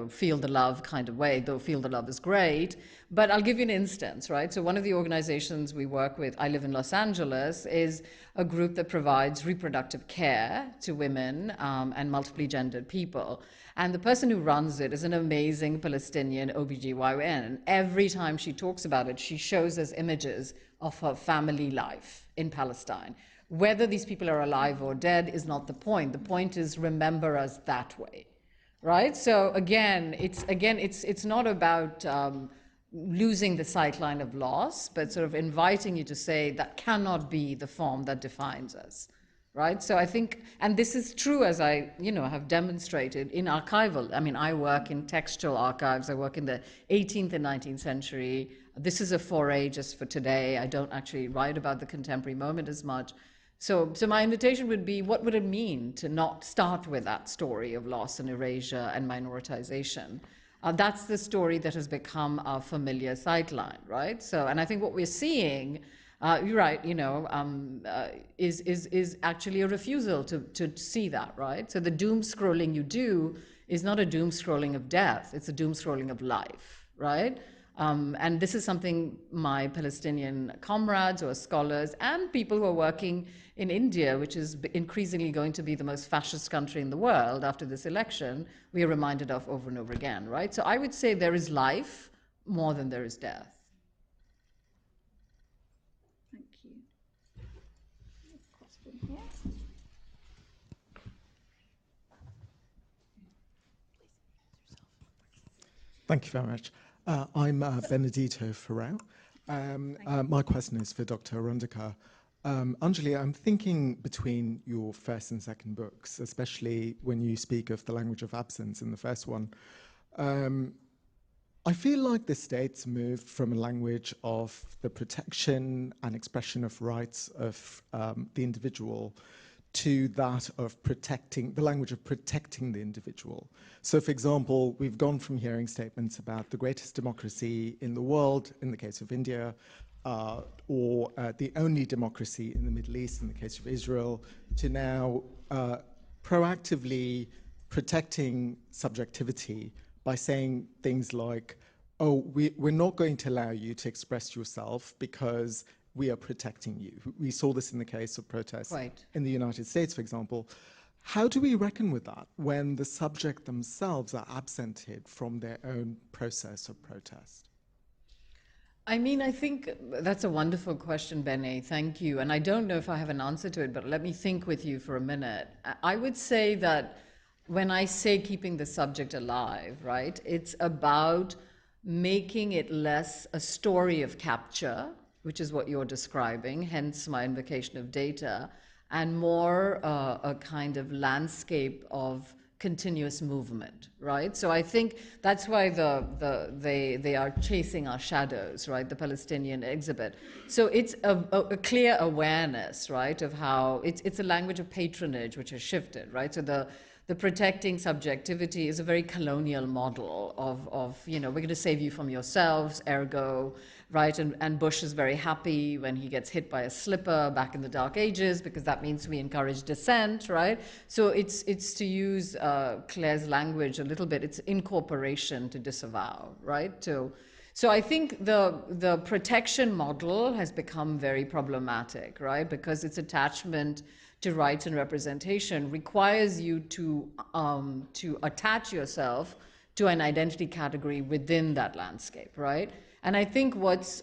feel the love kind of way, though feel the love is great. But I'll give you an instance, right? So one of the organizations we work with, I live in Los Angeles, is a group that provides reproductive care to women and multiply gendered people. And the person who runs it is an amazing Palestinian OBGYN. And every time she talks about it, she shows us images of her family life in Palestine. Whether these people are alive or dead is not the point. The point is remember us that way, right? So again, it's not about losing the sightline of loss, but sort of inviting you to say that cannot be the form that defines us. right? So I think, and this is true as I, have demonstrated in archival. I mean, I work in textual archives. I work in the 18th and 19th century. This is a foray just for today. I don't actually write about the contemporary moment as much. So my invitation would be, what would it mean to not start with that story of loss and erasure and minoritization? That's the story that has become our familiar sightline, right? So, and I think what we're seeing, you're right, is actually a refusal to see that, right? So the doom scrolling you do is not a doom scrolling of death, it's a doom scrolling of life, right? And this is something my Palestinian comrades or scholars and people who are working in India, which is increasingly going to be the most fascist country in the world after this election, we are reminded of over and over again, right? So I would say there is life more than there is death. Thank you. Thank you very much. I'm Benedito Ferrao. My question is for Dr. Arondekar. Anjali, I'm thinking between your first and second books, especially when you speak of the language of absence in the first one. I feel like the state's moved from a language of the protection and expression of rights of the individual to that of protecting, the language of protecting the individual. So, for example, we've gone from hearing statements about the greatest democracy in the world, in the case of India, or the only democracy in the Middle East, in the case of Israel, to now proactively protecting subjectivity by saying things like, oh, we're not going to allow you to express yourself because we are protecting you. We saw this in the case of protests in the United States, for example. How do we reckon with that when the subject themselves are absented from their own process of protest? I mean, I think that's a wonderful question, Bene. Thank you. And I don't know if I have an answer to it, but let me think with you for a minute. I would say that when I say keeping the subject alive, right, it's about making it less a story of capture, which is what you're describing, hence my invocation of data, and more a kind of landscape of continuous movement, right? So I think that's why they are chasing our shadows, right? The Palestinian exhibit. So it's a clear awareness, right, of how it's a language of patronage which has shifted, right? So the protecting subjectivity is a very colonial model of we're going to save you from yourselves, ergo, right? And Bush is very happy when he gets hit by a slipper back in the Dark Ages because that means we encourage dissent, right? So it's to use Claire's language a little bit, it's incorporation to disavow, right? So I think the protection model has become very problematic, right? Because its attachment to rights and representation requires you to attach yourself to an identity category within that landscape, right? And I think what's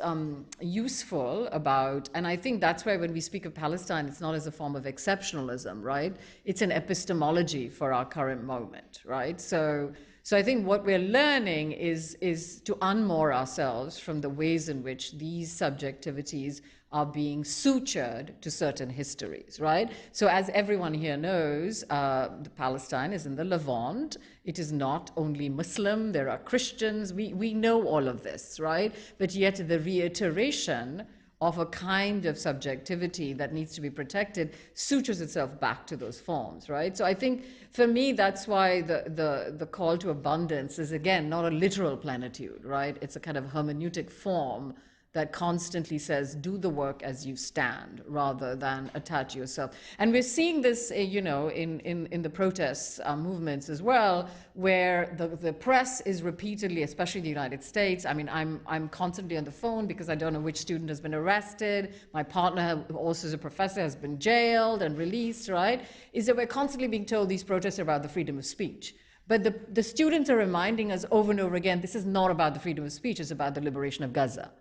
useful about, and I think that's why when we speak of Palestine, it's not as a form of exceptionalism, right? It's an epistemology for our current moment, right? So I think what we're learning is to unmoor ourselves from the ways in which these subjectivities are being sutured to certain histories, right? So as everyone here knows, Palestine is in the Levant. It is not only Muslim, there are Christians. We know all of this, right? But yet the reiteration of a kind of subjectivity that needs to be protected sutures itself back to those forms, right? So I think for me, that's why the call to abundance is, again, not a literal plenitude, right? It's a kind of hermeneutic form that constantly says, do the work as you stand, rather than attach yourself. And we're seeing this, in the protests movements as well, where the press is repeatedly, especially in the United States, I mean, I'm constantly on the phone because I don't know which student has been arrested. My partner, who also is a professor, has been jailed and released, right? Is that we're constantly being told these protests are about the freedom of speech. But the students are reminding us over and over again, this is not about the freedom of speech, it's about the liberation of Gaza.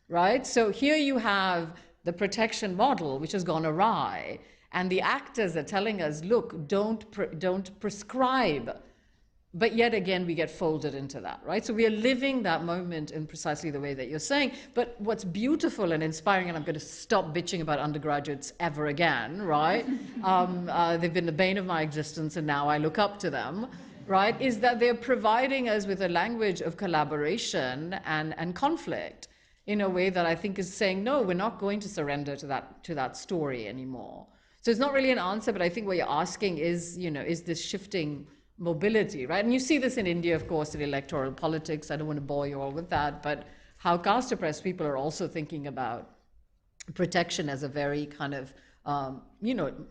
Right? So here you have the protection model, which has gone awry, and the actors are telling us, look, don't prescribe but yet again we get folded into that, right? So we are living that moment in precisely the way that you're saying. But what's beautiful and inspiring, and I'm going to stop bitching about undergraduates ever again, right? They've been the bane of my existence, and now I look up to them, right? Is that they're providing us with a language of collaboration and conflict in a way that I think is saying, no, we're not going to surrender to that story anymore. So it's not really an answer, but I think what you're asking is, is this shifting mobility, right? And you see this in India, of course, in electoral politics. I don't want to bore you all with that, but how caste oppressed people are also thinking about protection as a very kind of,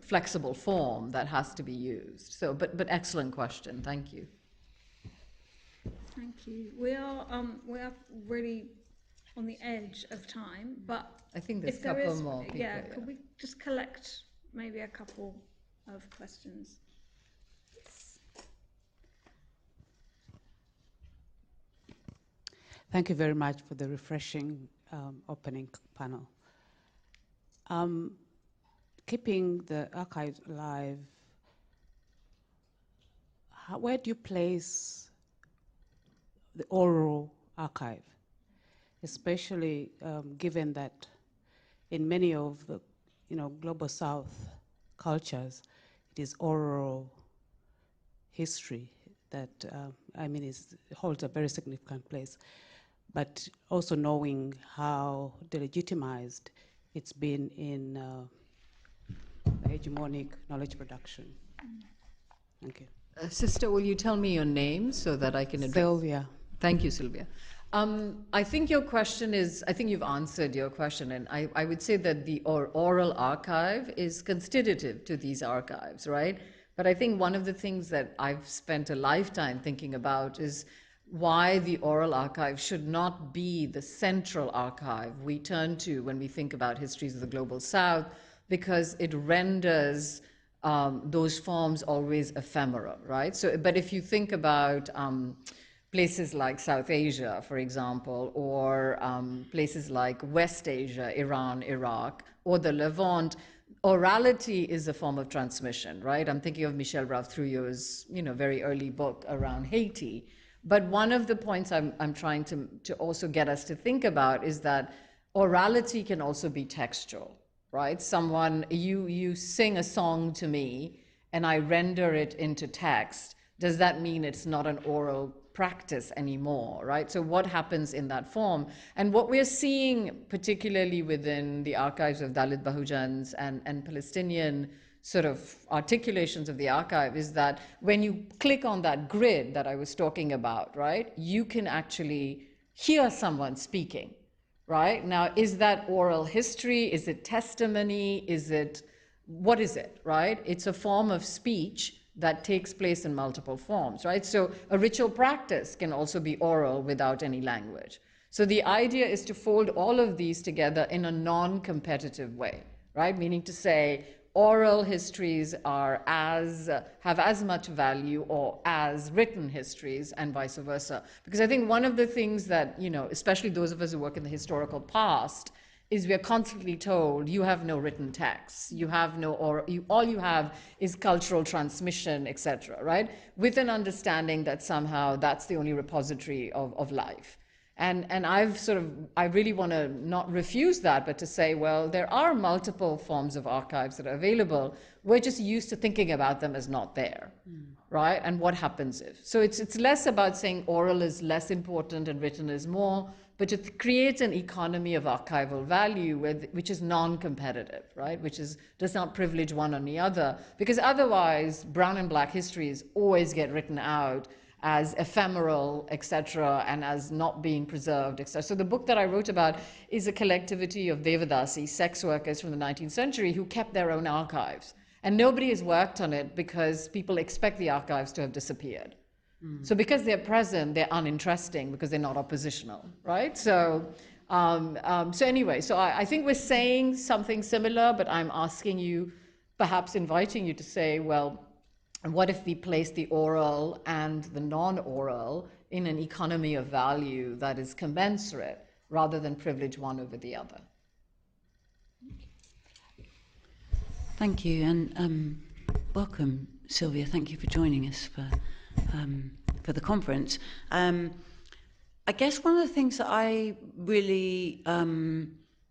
flexible form that has to be used. So, but excellent question. Thank you. Thank you. We are really on the edge of time, but I think there's if a there couple is, more people. yeah, could we just collect maybe a couple of questions? Thank you very much for the refreshing opening panel. Keeping the archives alive, where do you place the oral archive, especially given that in many of the global South cultures, it is oral history that holds a very significant place. But also knowing how delegitimized it's been in the hegemonic knowledge production. Thank you. Sister, will you tell me your name so that I can address? Sylvia. Thank you, Sylvia. I think your question is, I think you've answered your question, and I would say that the oral archive is constitutive to these archives, right? But I think one of the things that I've spent a lifetime thinking about is why the oral archive should not be the central archive we turn to when we think about histories of the global South, because it renders those forms always ephemeral, right? So, but if you think about places like South Asia, for example, or places like West Asia, Iran, Iraq, or the Levant, orality is a form of transmission, right? I'm thinking of Michel Rav-Trouillot's, very early book around Haiti. But one of the points I'm trying to also get us to think about is that orality can also be textual, right? You sing a song to me and I render it into text. Does that mean it's not an oral practice anymore, right? So what happens in that form? And what we're seeing, particularly within the archives of Dalit Bahujans and Palestinian sort of articulations of the archive, is that when you click on that grid that I was talking about, right, you can actually hear someone speaking, right? Now, is that oral history? Is it testimony? What is it, right? It's a form of speech that takes place in multiple forms, right? So a ritual practice can also be oral without any language. So the idea is to fold all of these together in a non-competitive way, right? Meaning to say, oral histories have as much value or as written histories, and vice versa. Because I think one of the things that, especially those of us who work in the historical past, is we are constantly told you have no written texts, you have no all you have is cultural transmission, etc., right? With an understanding that somehow that's the only repository of life. And I really want to not refuse that, but to say, well, there are multiple forms of archives that are available. We're just used to thinking about them as not there, right? And what happens if? So it's less about saying oral is less important and written is more, but it creates an economy of archival value which is non-competitive, right? Does not privilege one on the other, because otherwise brown and black histories always get written out as ephemeral, etc., and as not being preserved, etc. So the book that I wrote about is a collectivity of Devadasi, sex workers from the 19th century, who kept their own archives. And nobody has worked on it because people expect the archives to have disappeared. So because they're present, they're uninteresting because they're not oppositional, right? So anyway, I think we're saying something similar, but I'm asking you, perhaps inviting you to say, well, what if we place the oral and the non-oral in an economy of value that is commensurate rather than privilege one over the other? Thank you, and welcome, Sylvia. Thank you for joining us for for the conference. I guess one of the things that I really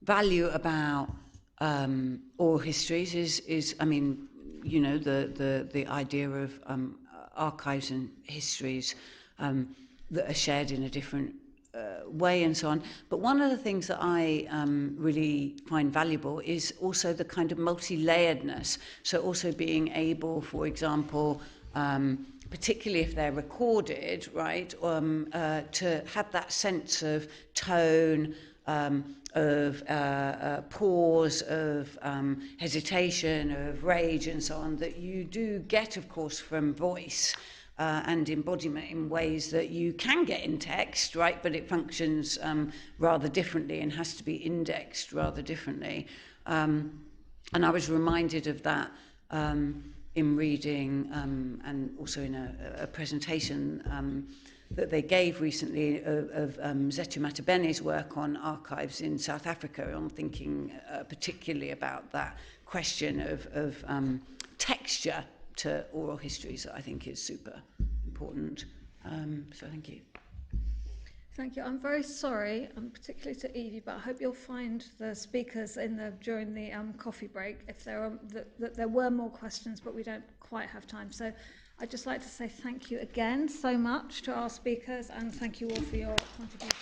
value about oral histories is, I mean, you know, the idea of archives and histories that are shared in a different way and so on. But one of the things that I really find valuable is also the kind of multi-layeredness. So also being able, for example, particularly if they're recorded, right, to have that sense of tone, of pause, of hesitation, of rage and so on, that you do get, of course, from voice and embodiment in ways that you can get in text, right, but it functions rather differently and has to be indexed rather differently. And I was reminded of that in reading and also in a presentation that they gave recently of Zetu Matabene's work on archives in South Africa. I'm thinking particularly about that question of texture to oral histories that I think is super important. So thank you. Thank you. I'm very sorry, particularly to Evie, but I hope you'll find the speakers during the coffee break if there were more questions, but we don't quite have time. So I'd just like to say thank you again so much to our speakers, and thank you all for your contribution.